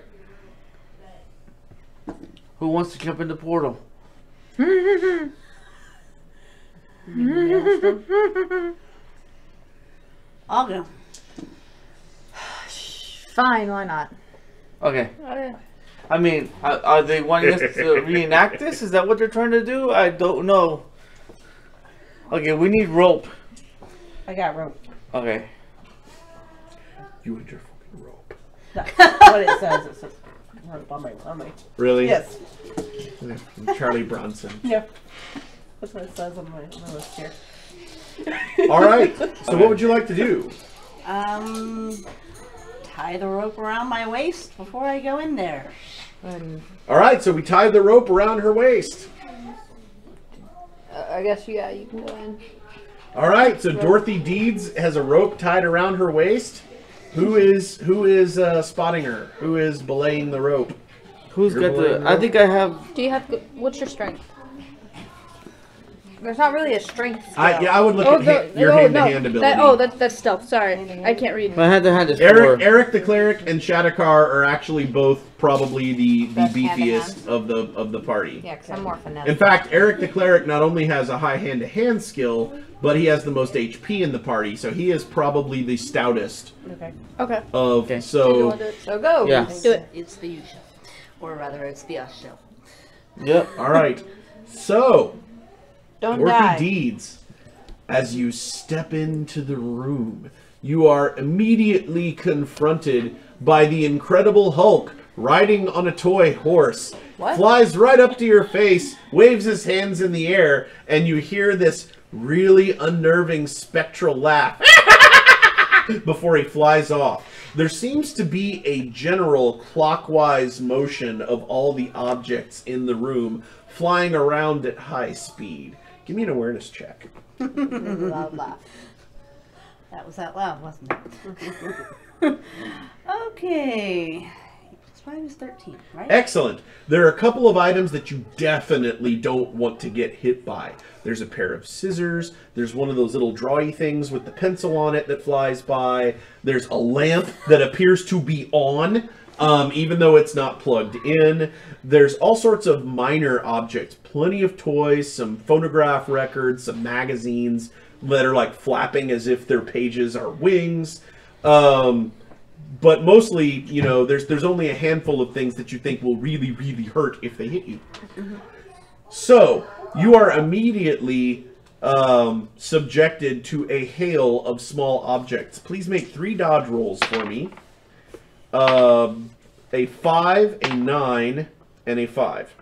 Who wants to jump in the portal? I'll go. Fine, why not? Okay. I mean, are they wanting us to reenact this? Is that what they're trying to do? I don't know. Okay, we need rope. I got rope. Okay. You and your fucking rope. That's what it says. It says rope on my. Really? Yes. Charlie Bronson. Yeah. That's what it says on my list here. All right. So what would you like to do? Tie the rope around my waist before I go in there. All right. So we tied the rope around her waist. I guess, yeah, you can go in. All right. So Dorothy Deeds has a rope tied around her waist. Who is spotting her? Who is belaying the rope? Who's You're got belaying the? I think I have. Do you have? What's your strength? There's not really a strength skill. I would look at your hand-to-hand ability. That's stealth. Sorry, I can't read. My hand-to-hand is Eric the cleric and Shadakar are actually both probably the beefiest of the party. Yeah, because I'm more finesse. In fact, Eric the cleric not only has a high hand-to-hand skill, but he has the most HP in the party, so he is probably the stoutest. Okay. Okay. So go. Yeah. Let's do it. It's the you show. Or rather, it's the us show. Yep. all right. So Don't Dorothy die. Deeds, as you step into the room, you are immediately confronted by the Incredible Hulk riding on a toy horse. What? Flies right up to your face, waves his hands in the air, and you hear this really unnerving spectral laugh before he flies off. There seems to be a general clockwise motion of all the objects in the room flying around at high speed. Give me an awareness check. Loud laugh. That was out loud, wasn't it? Okay. 5 is 13, right? Excellent. There are a couple of items that you definitely don't want to get hit by. There's a pair of scissors. There's one of those little drawy things with the pencil on it that flies by. There's a lamp that appears to be on, even though it's not plugged in. There's all sorts of minor objects. Plenty of toys, some phonograph records, some magazines that are like flapping as if their pages are wings. But mostly, you know, there's only a handful of things that you think will really, really hurt if they hit you. So, you are immediately subjected to a hail of small objects. Please make 3 dodge rolls for me. A 5, a 9, and a 5.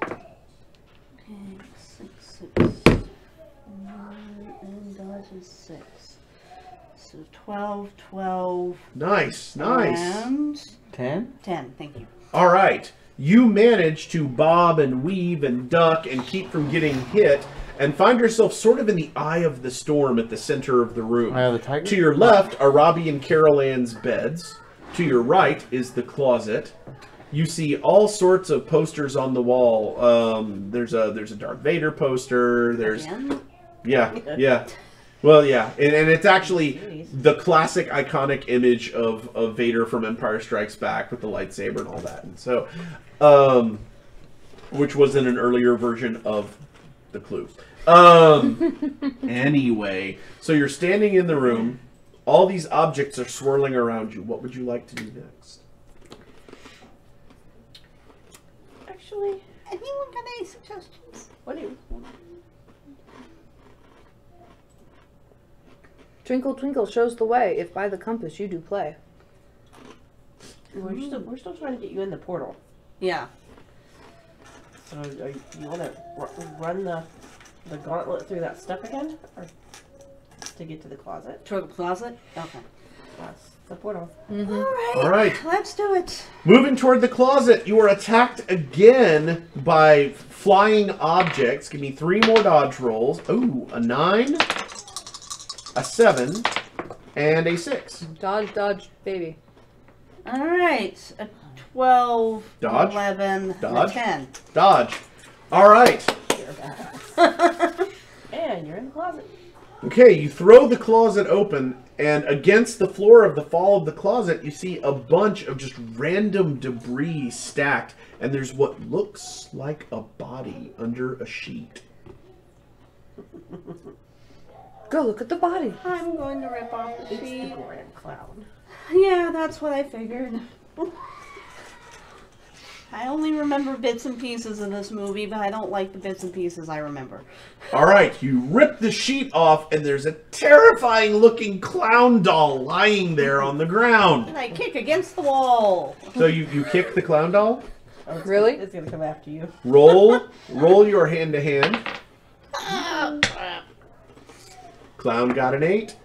Okay, 6, 6. 9, and dodge is 6. So 12, 12. Nice, nice. And 10? 10, thank you. All right. You manage to bob and weave and duck and keep from getting hit and find yourself sort of in the eye of the storm at the center of the room. Eye of the tiger? To your left are Robbie and Carol Ann's beds. To your right is the closet. You see all sorts of posters on the wall. There's a Darth Vader poster. There's Again? yeah. Well, yeah, and it's actually the classic iconic image of Vader from Empire Strikes Back with the lightsaber and all that. And so, which was in an earlier version of The Clue. Anyway, so you're standing in the room. All these objects are swirling around you. What would you like to do next? Actually, Anyone got any suggestions? what do you? Twinkle, twinkle shows the way. If by the compass you do play. We're still trying to get you in the portal. Yeah. So, you want to run the gauntlet through that step again, or to get to the closet? Toward the closet? Okay. That's the portal. All right. Let's do it. Moving toward the closet, you are attacked again by flying objects. Give me 3 more dodge rolls. Ooh, a 9, a 7, and a 6. Dodge, dodge, baby. All right. A 12, Dodge. 11, and Dodge. a 10. Dodge. All right. And you're in the closet. Okay, you throw the closet open, and against the floor of the fall of the closet, you see a bunch of just random debris stacked, and there's what looks like a body under a sheet. Go look at the body. I'm going to rip off the It's the sheet. Grand Clown. Yeah, that's what I figured. I only remember bits and pieces of this movie, but I don't like the bits and pieces I remember. All right, you rip the sheet off, and there's a terrifying-looking clown doll lying there on the ground. And I kick against the wall. So you kick the clown doll? Oh, it's Really? It's gonna come after you. Roll your hand-to-hand. Ah, crap. Clown got an 8.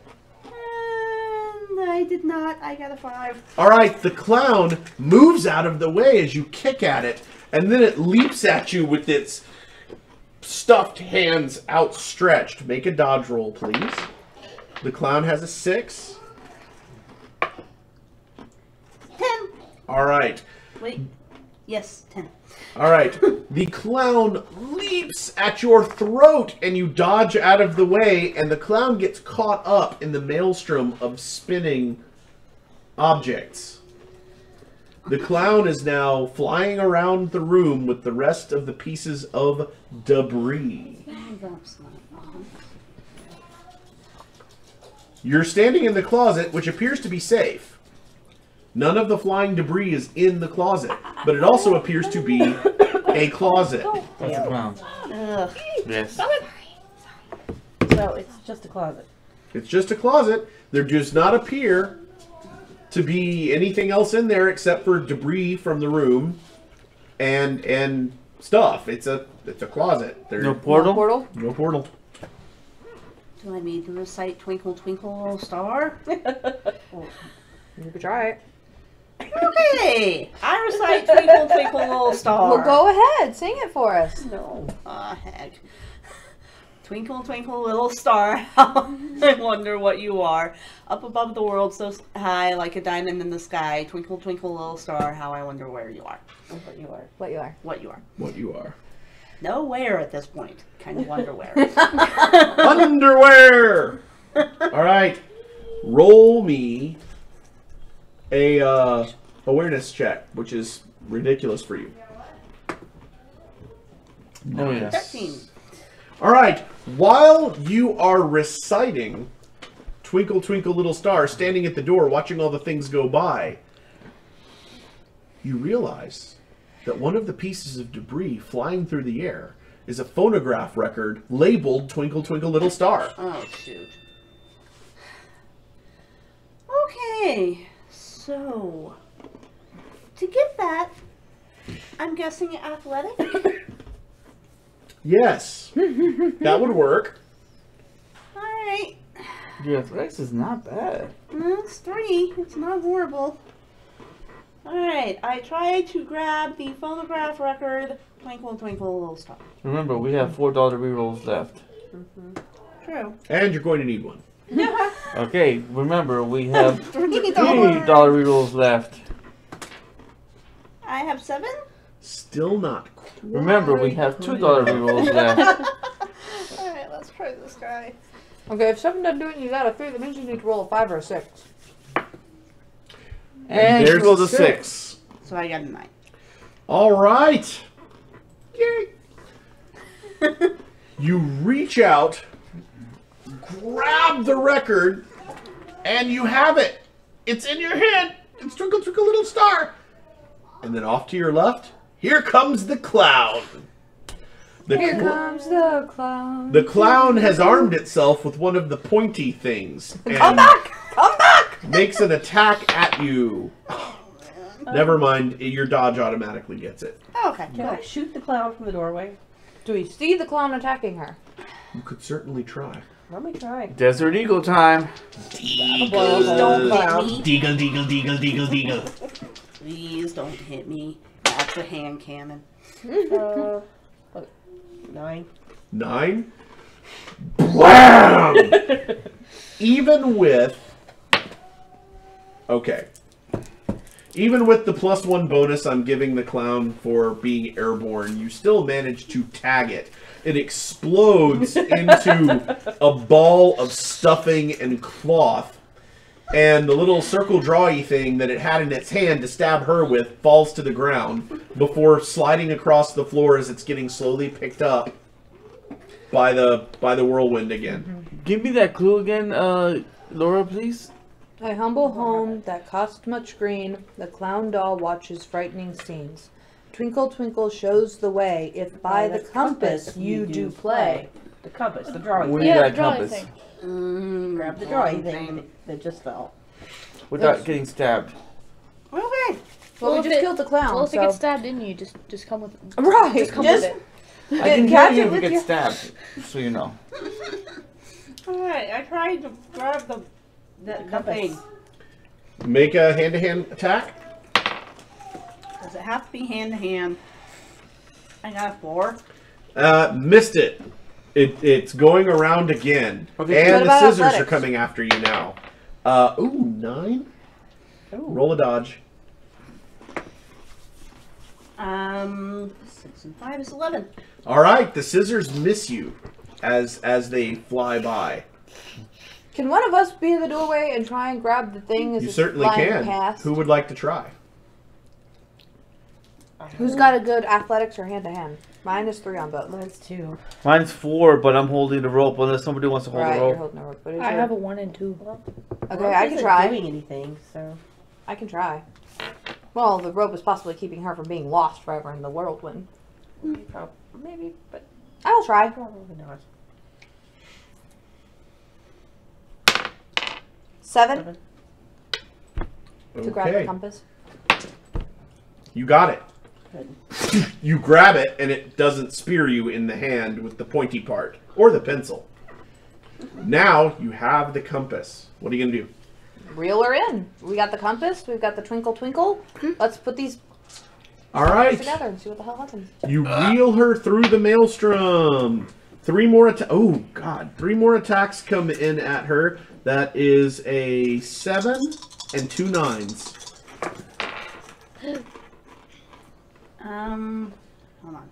And I did not. I got a 5. All right, the clown moves out of the way as you kick at it, and then it leaps at you with its stuffed hands outstretched. Make a dodge roll, please. The clown has a 6. 10. All right. Wait. Yes, 10. All right. The clown leaps at your throat, and you dodge out of the way, and the clown gets caught up in the maelstrom of spinning objects. The clown is now flying around the room with the rest of the pieces of debris. You're standing in the closet, which appears to be safe. None of the flying debris is in the closet, but it also appears to be a closet. That's a clown. Ugh. Yes. So it's just a closet. It's just a closet. There does not appear to be anything else in there except for debris from the room and stuff. It's a closet. There's No portal? Portal? no portal. Do I need to recite Twinkle Twinkle Little Star? You could try it. Okay, I recite Twinkle Twinkle Little Star. Well, go ahead. Sing it for us. No, heck. Twinkle Twinkle Little Star, how I wonder what you are. Up above the world so high like a diamond in the sky. Twinkle Twinkle Little Star, how I wonder where you are. What you are. What you are. What you are. What you are. No where at this point. Kind of wonder where. Underwear! Alright. Roll me a awareness check, which is ridiculous for you. Oh, yes. 13. Alright. While you are reciting Twinkle Twinkle Little Star, standing at the door watching all the things go by, you realize that one of the pieces of debris flying through the air is a phonograph record labeled Twinkle Twinkle Little Star. Oh, shoot. Okay, so to get that, I'm guessing athletic. Yes, that would work. All right, Your athletics is not bad. that's 3. It's not horrible. All right, I try to grab the phonograph record. Twinkle Twinkle Little Star. Remember, we have $4 rerolls left. True. And you're going to need one. Okay, remember, we have $3. $3 rerolls left. I have 7. Still not quite. Remember, we have $2 rerolls left. All right, let's try this guy. Okay, if 7 doesn't do it and you got a 3, that means you need to roll a 5 or a 6. And she there's rolled a a 6. So I got a 9. All right. Yay. You reach out, grab the record, and you have it. It's in your hand. It's Twinkle Twinkle Little Star. And then off to your left, here comes the clown. Here comes the clown. The clown has armed itself with one of the pointy things. And Come back! Come back! makes an attack at you. Never mind, your dodge automatically gets it. Okay, Can I shoot the clown from the doorway? Do we see the clown attacking her? You could certainly try. Let me try. Desert Eagle time. Please don't hit me. Deagle, deagle, deagle, deagle, deagle. Please don't hit me. That's a hand cannon. What? 9. 9. Blam! Even with... Okay. Even with the +1 bonus I'm giving the clown for being airborne, you still manage to tag it. It explodes into a ball of stuffing and cloth, and the little circle drawy thing that it had in its hand to stab her with falls to the ground before sliding across the floor as it's getting slowly picked up by the whirlwind again. Give me that clue again, Laura, please. A humble home that costs much green, the clown doll watches frightening scenes. Twinkle, twinkle shows the way, if by the compass you do play. The compass, the drawing We thing. need Yeah, that drawing compass. thing. Grab the drawing thing that just fell. Without getting stabbed. Okay. Well, Well, we if just it- killed the clown, Well, if so... it gets stabbed in you, just come with it. Right, Just come just- with it. I can catch hear it you if with you your- get stabbed, so you know. Alright, I tried to grab the compass. thing. Make a hand-to-hand attack. Does it have to be hand to hand? I got a 4. Missed it. It's going around again. Okay. And What the about scissors athletics? are coming after you now. 9. Roll a dodge. 6 and 5 is 11. All right, the scissors miss you as they fly by. Can one of us be in the doorway and try and grab the thing as You it's certainly flying can. past? Who would like to try? Who's got a good athletics or hand-to-hand? Mine is 3 on both. Mine's 2. Mine's 4, but I'm holding the rope unless somebody wants to hold Right, the you're rope. holding the rope. What is I your... have a 1 and 2. Okay, I can try. Doing anything, so I can try. Well, the rope is possibly keeping her from being lost forever in the whirlwind. maybe, but I'll try. probably not. 7 to grab the Okay, compass. you got it. Good. You grab it, and it doesn't spear you in the hand with the pointy part or the pencil. Now you have the compass. What are you gonna do? Reel her in. We got the compass. We've got the twinkle twinkle. Let's put these All right. together and see what the hell happens. You reel her through the maelstrom. 3 more oh god, 3 more attacks come in at her. That is a 7 and 2 9s. Hold on.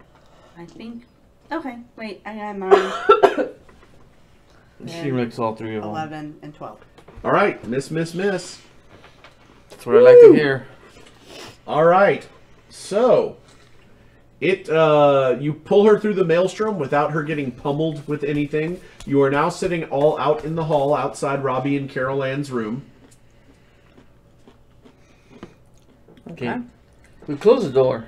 I think. Okay, wait. I got 9, She makes all 3 of them. 11, and 12. All right, miss. That's what I like to hear. All right, so you pull her through the maelstrom without her getting pummeled with anything. You are now sitting all out in the hall outside Robbie and Carol Ann's room. Okay. We close the door.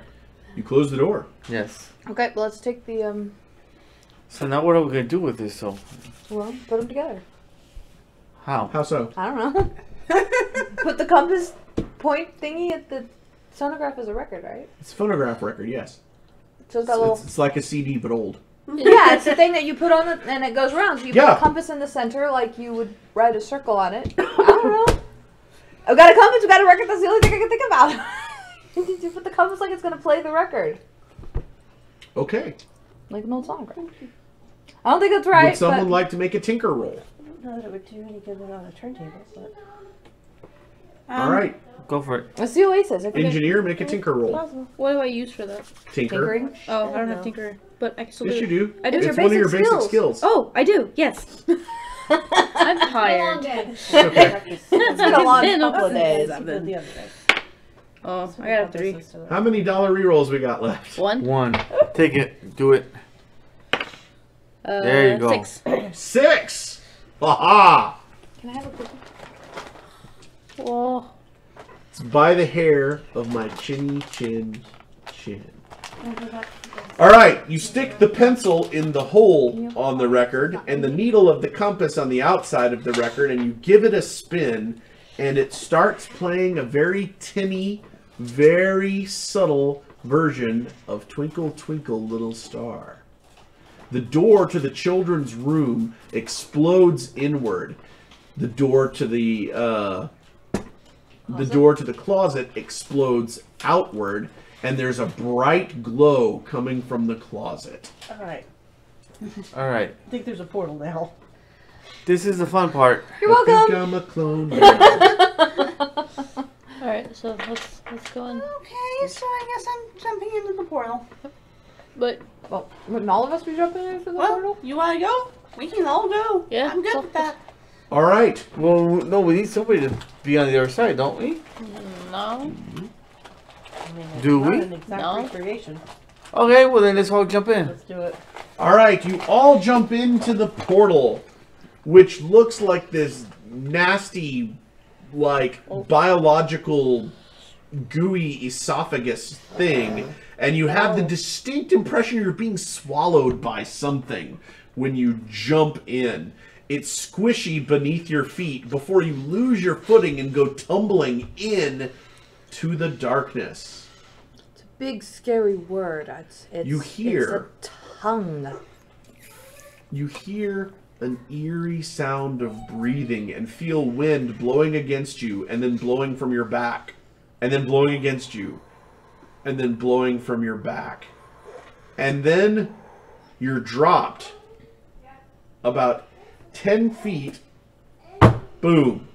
You close the door. Yes. Okay, well, let's take the, So now what are we going to do with this, so? well, put them together. How? How so? I don't know. Put the compass point thingy at the sonograph as a record, right? It's a phonograph record, yes. So it's got a little... It's like a CD, but old. Yeah, it's the thing that you put on it and it goes around. So you Yeah. put a compass in the center like you would write a circle on it. I don't know. I've got a compass, we've got a record, that's the only thing I can think about. You put the compass like it's going to play the record. Okay. Like an old song, right? I don't think that's right, Would someone but... like to make a tinker roll? I don't know that it would do any good on a turntable, but All right. Go for it. Let's do Oasis. I think Engineer, make a tinker roll. possible. What do I use for that? Tinker. Tinkering. Oh, I don't No. have tinker, but I can still Yes, do you it. do. I do. It's your one of your basic basic skills. Oh, I do. Yes. I'm How long tired. day? Okay. It's been a long been a couple of days. I've been the other day. Oh, I got a 3. How many dollar rerolls we got left? 1. 1. Take it. Do it. There you go. 6. 6. Ha Can I have a cookie? Whoa. It's by the hair of my chinny chin chin. All right, you stick the pencil in the hole on the record and the needle of the compass on the outside of the record, and you give it a spin, and it starts playing a very tinny, very subtle version of Twinkle Twinkle Little Star. The door to the children's room explodes inward. The door to the closet explodes outward, and there's a bright glow coming from the closet. Alright. Alright. I think there's a portal now. This is the fun part. You're I think welcome. I'm a clone. Alright, so let's go in. Okay, so I guess I'm jumping into the portal. But Well, wouldn't all of us be jumping into the Well, portal? you want to go? We can all go. Yeah, I'm good so- with that. All right. Well, no, we need somebody to be on the other side, don't we? no. I mean, it's Do not we? an exact No. recreation. Okay, well then let's all jump in. Let's do it. All right, you all jump into the portal, which looks like this nasty, like biological, gooey esophagus thing, and you have the distinct impression you're being swallowed by something when you jump in. It's squishy beneath your feet before you lose your footing and go tumbling in to the darkness. It's a big, scary word. You hear... It's a tongue. You hear an eerie sound of breathing and feel wind blowing against you and then blowing from your back and then blowing against you and then blowing from your back. And then you're dropped about 10 feet, boom,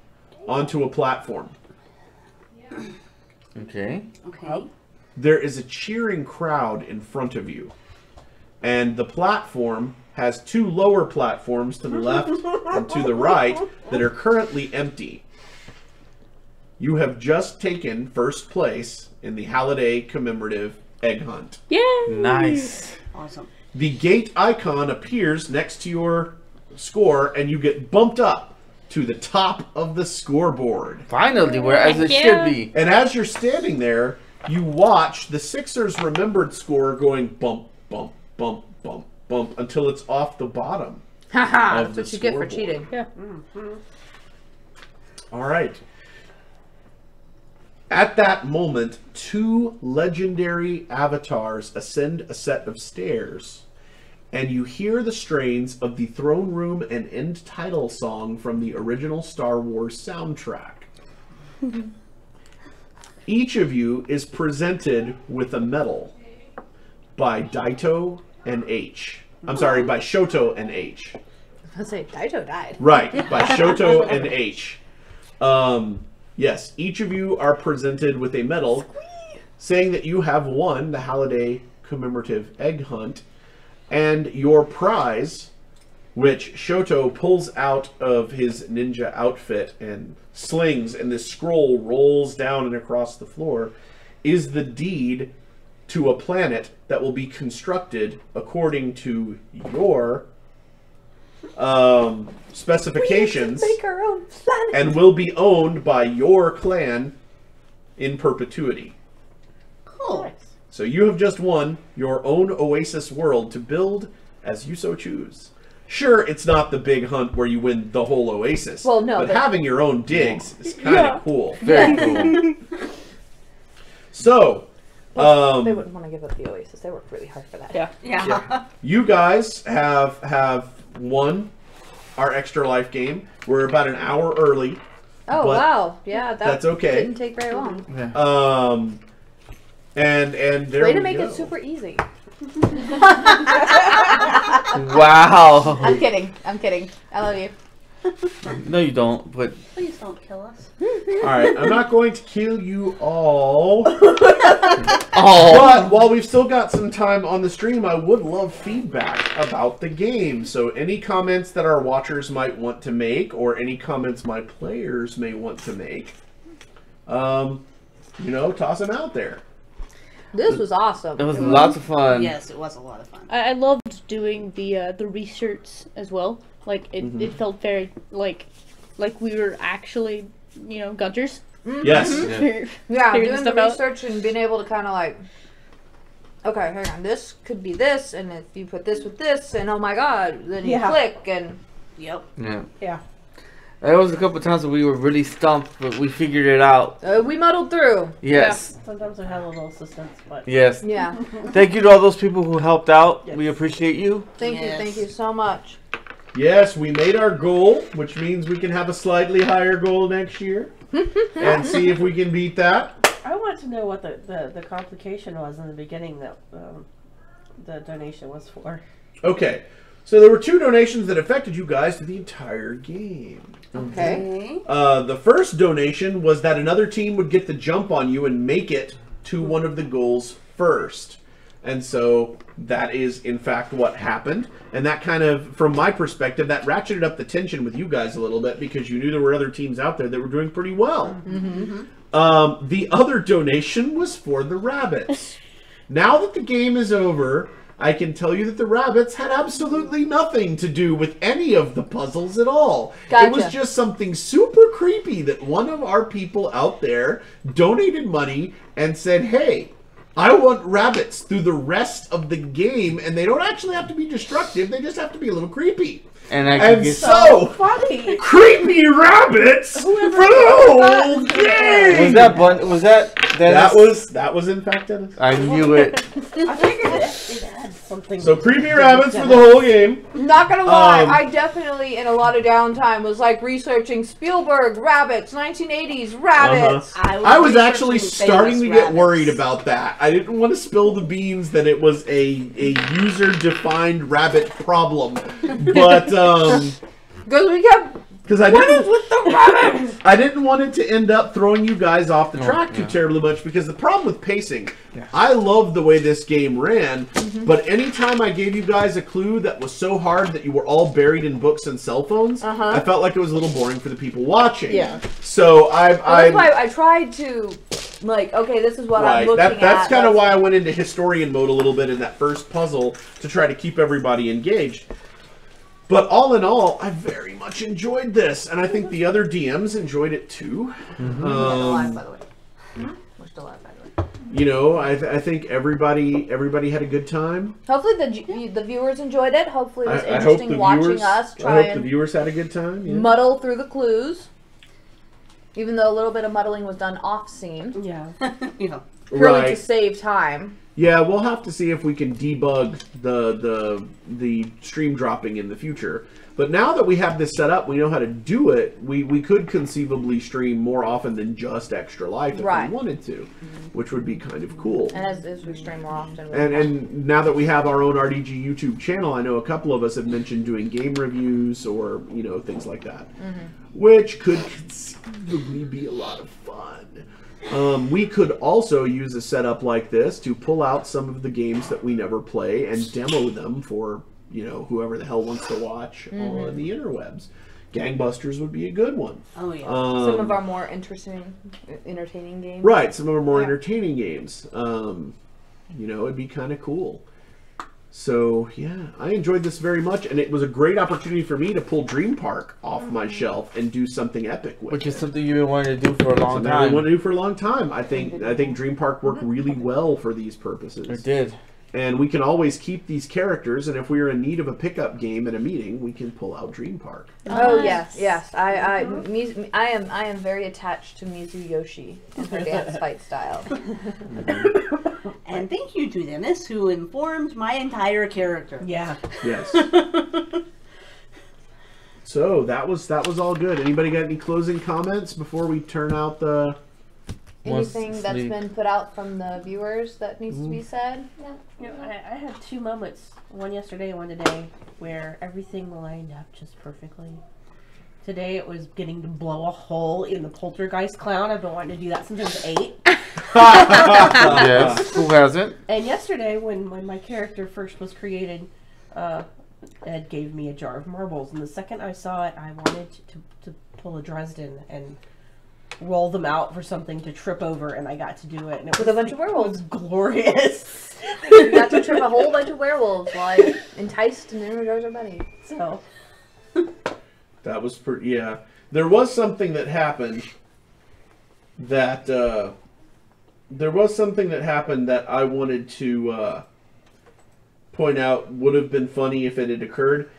onto a platform. Okay. Okay. There is a cheering crowd in front of you. And the platform has 2 lower platforms to the left and to the right that are currently empty. You have just taken first place in the Halliday commemorative egg hunt. Yay! Nice. Awesome. The gate icon appears next to your score, and you get bumped up to the top of the scoreboard. Finally, where as it Yeah. should be. And as you're standing there, you watch the Sixers' remembered score going bump, bump, bump, bump, bump until it's off the bottom. Haha, Of that's the what you get for scoreboard. cheating. All right. At that moment, 2 legendary avatars ascend a set of stairs, and you hear the strains of the throne room and end title song from the original Star Wars soundtrack. Each of you is presented with a medal by Daito and H. I'm sorry, by Shoto and H. I was gonna say, Daito died. Right, by Shoto and H. Yes, each of you are presented with a medal saying that you have won the Halliday commemorative egg hunt, and your prize, which Shoto pulls out of his ninja outfit and slings, and this scroll rolls down and across the floor, is the deed to a planet that will be constructed according to your specifications Make our own planet. and will be owned by your clan in perpetuity. Cool. So you have just won your own Oasis world to build as you so choose. Sure, it's not the big hunt where you win the whole Oasis. Well, no, but but- having your own digs is kind of cool. Very cool. So, They wouldn't want to give up the Oasis. They worked really hard for that. Yeah. Yeah. you guys have won our extra life game. We're about an hour early. Oh, But wow. Yeah, that's okay. Didn't take very long. And there Way we to make go. it super easy. Wow. I'm kidding. I'm kidding. I love you. No, you don't. But Please don't kill us. All right, I'm not going to kill you all. oh, But while we've still got some time on the stream, I would love feedback about the game. So any comments that our watchers might want to make, or any comments my players may want to make, toss them out there. This was awesome. it was lots of fun. Yes, it was a lot of fun. I loved doing the research as well. Like it felt very like we were actually gunters. Yes. Yeah, Figuring doing the stuff out. research and being able to kind of like, okay, hang on, this could be this, and if you put this with this, and oh my god, then you Yeah. click, and Yep. Yeah. Yeah. There was a couple times that we were really stumped, but we figured it out. we muddled through. Yes. Sometimes I have a little assistance, but Yes. Yeah, Thank you to all those people who helped out. Yes. We appreciate you. thank Yes. you so much. Yes, we made our goal, which means we can have a slightly higher goal next year and see if we can beat that. I want to know what the complication was in the beginning that the donation was for. Okay, so there were 2 donations that affected you guys to the entire game. Okay. The first donation was that another team would get the jump on you and make it to one of the goals first. And so that is, in fact, what happened. And that kind of, from my perspective, that ratcheted up the tension with you guys a little bit because you knew there were other teams out there that were doing pretty well. The other donation was for the rabbits. Now that the game is over, I can tell you that the rabbits had absolutely nothing to do with any of the puzzles at all. Gotcha. It was just something super creepy that one of our people out there donated money and said, hey, I want rabbits through the rest of the game, and they don't actually have to be destructive, they just have to be a little creepy. And so funny. creepy rabbits for the whole game. Was that Dennis? That was in fact Dennis. I knew it. I figured it had something. So creepy rabbits for the whole game. Not gonna lie, I definitely in a lot of downtime was like researching Spielberg rabbits, 1980s rabbits. I was actually starting to get worried about that. I didn't want to spill the beans that it was a user-defined rabbit problem, but Because we kept. because I didn't with the rabbits. I didn't want it to end up throwing you guys off the track too terribly much, because the problem with pacing, I love the way this game ran, but anytime I gave you guys a clue that was so hard that you were all buried in books and cell phones, I felt like it was a little boring for the people watching. Yeah. So That's why I tried to, like, okay, this is what I'm looking at. That's kind of why I went into historian mode a little bit in that first puzzle to try to keep everybody engaged. But all in all, I very much enjoyed this, and I think the other DMs enjoyed it too. We're still alive, by the way. We're still alive, by the way. You know, I think everybody had a good time. Hopefully the viewers enjoyed it. Hopefully it was interesting watching us try the viewers had a good time. Yeah. muddle through the clues. Even though a little bit of muddling was done off scene. Yeah. Purely to save time. Yeah, we'll have to see if we can debug the stream dropping in the future. But now that we have this set up, we know how to do it. We could conceivably stream more often than just Extra Life if we wanted to, which would be kind of cool. And as we stream more often. And now that we have our own RDG YouTube channel, I know a couple of us have mentioned doing game reviews or things like that, which could conceivably be a lot of fun. We could also use a setup like this to pull out some of the games that we never play and demo them for, whoever the hell wants to watch on the interwebs. Gangbusters would be a good one. Oh, yeah. Some of our more entertaining games. Right, some of our more entertaining games. It'd be kind of cool. So, yeah, I enjoyed this very much, and it was a great opportunity for me to pull Dream Park off my shelf and do something epic with it. Which is something you've been wanting to do for a long time. I wanted to do for a long time. I think Dream Park worked really well for these purposes. It did. And we can always keep these characters, and if we are in need of a pickup game at a meeting, we can pull out Dream Park. Oh yes. I am very attached to Mizu Yoshi and her dance fight style. And thank you to Dennis, who informed my entire character. Yeah. Yes. So that was all good. Anybody got any closing comments before we turn out the? Anything that's been put out from the viewers that needs to be said? I had two moments, one yesterday and one today, where everything lined up just perfectly. Today it was getting to blow a hole in the poltergeist clown. I've been wanting to do that since I was 8. Yes, who hasn't? And yesterday, when my character first was created, Ed gave me a jar of marbles, and the second I saw it, I wanted to pull a Dresden and roll them out for something to trip over, and I got to do it. And it With a bunch of werewolves. It was glorious. You got to trip a whole bunch of werewolves while I enticed and energized our buddy. So that was pretty. Yeah, there was something that happened that I wanted to point out would have been funny if it had occurred.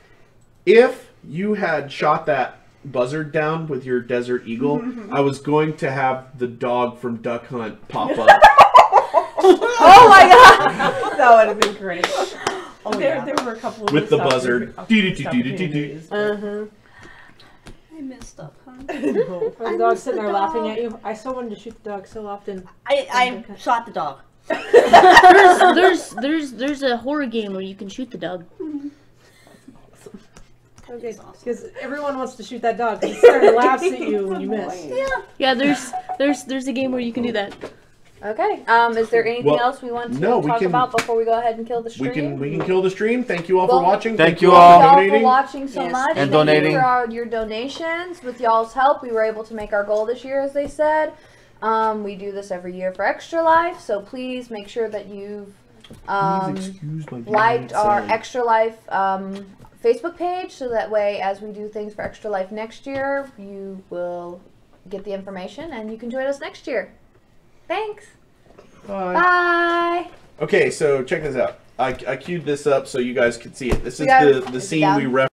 If you had shot that buzzard down with your Desert Eagle, I was going to have the dog from Duck Hunt pop up. Oh my god! That would have been great. There were a couple of with the buzzard. I missed Duck Hunt. The dog's sitting there laughing at you. I so wanted to shoot the dog so often. I shot the dog. There's a horror game where you can shoot the dog. Okay, because everyone wants to shoot that dog. He started laughs at you when you miss. Yeah, there's a game where you can do that. Okay. Is there anything else we want to talk about before we go ahead and kill the stream? We can kill the stream. Thank you all for watching. Thank you all for watching so much. And Thank donating. you for your donations. With y'all's help, we were able to make our goal this year, as they said. We do this every year for Extra Life, so please make sure that you've liked our Extra Life Facebook page, so that way as we do things for Extra Life next year, you will get the information and you can join us next year. Thanks. Bye. Bye. Okay, so check this out. I queued this up so you guys could see it. This is Yeah, the is it scene down? we referenced.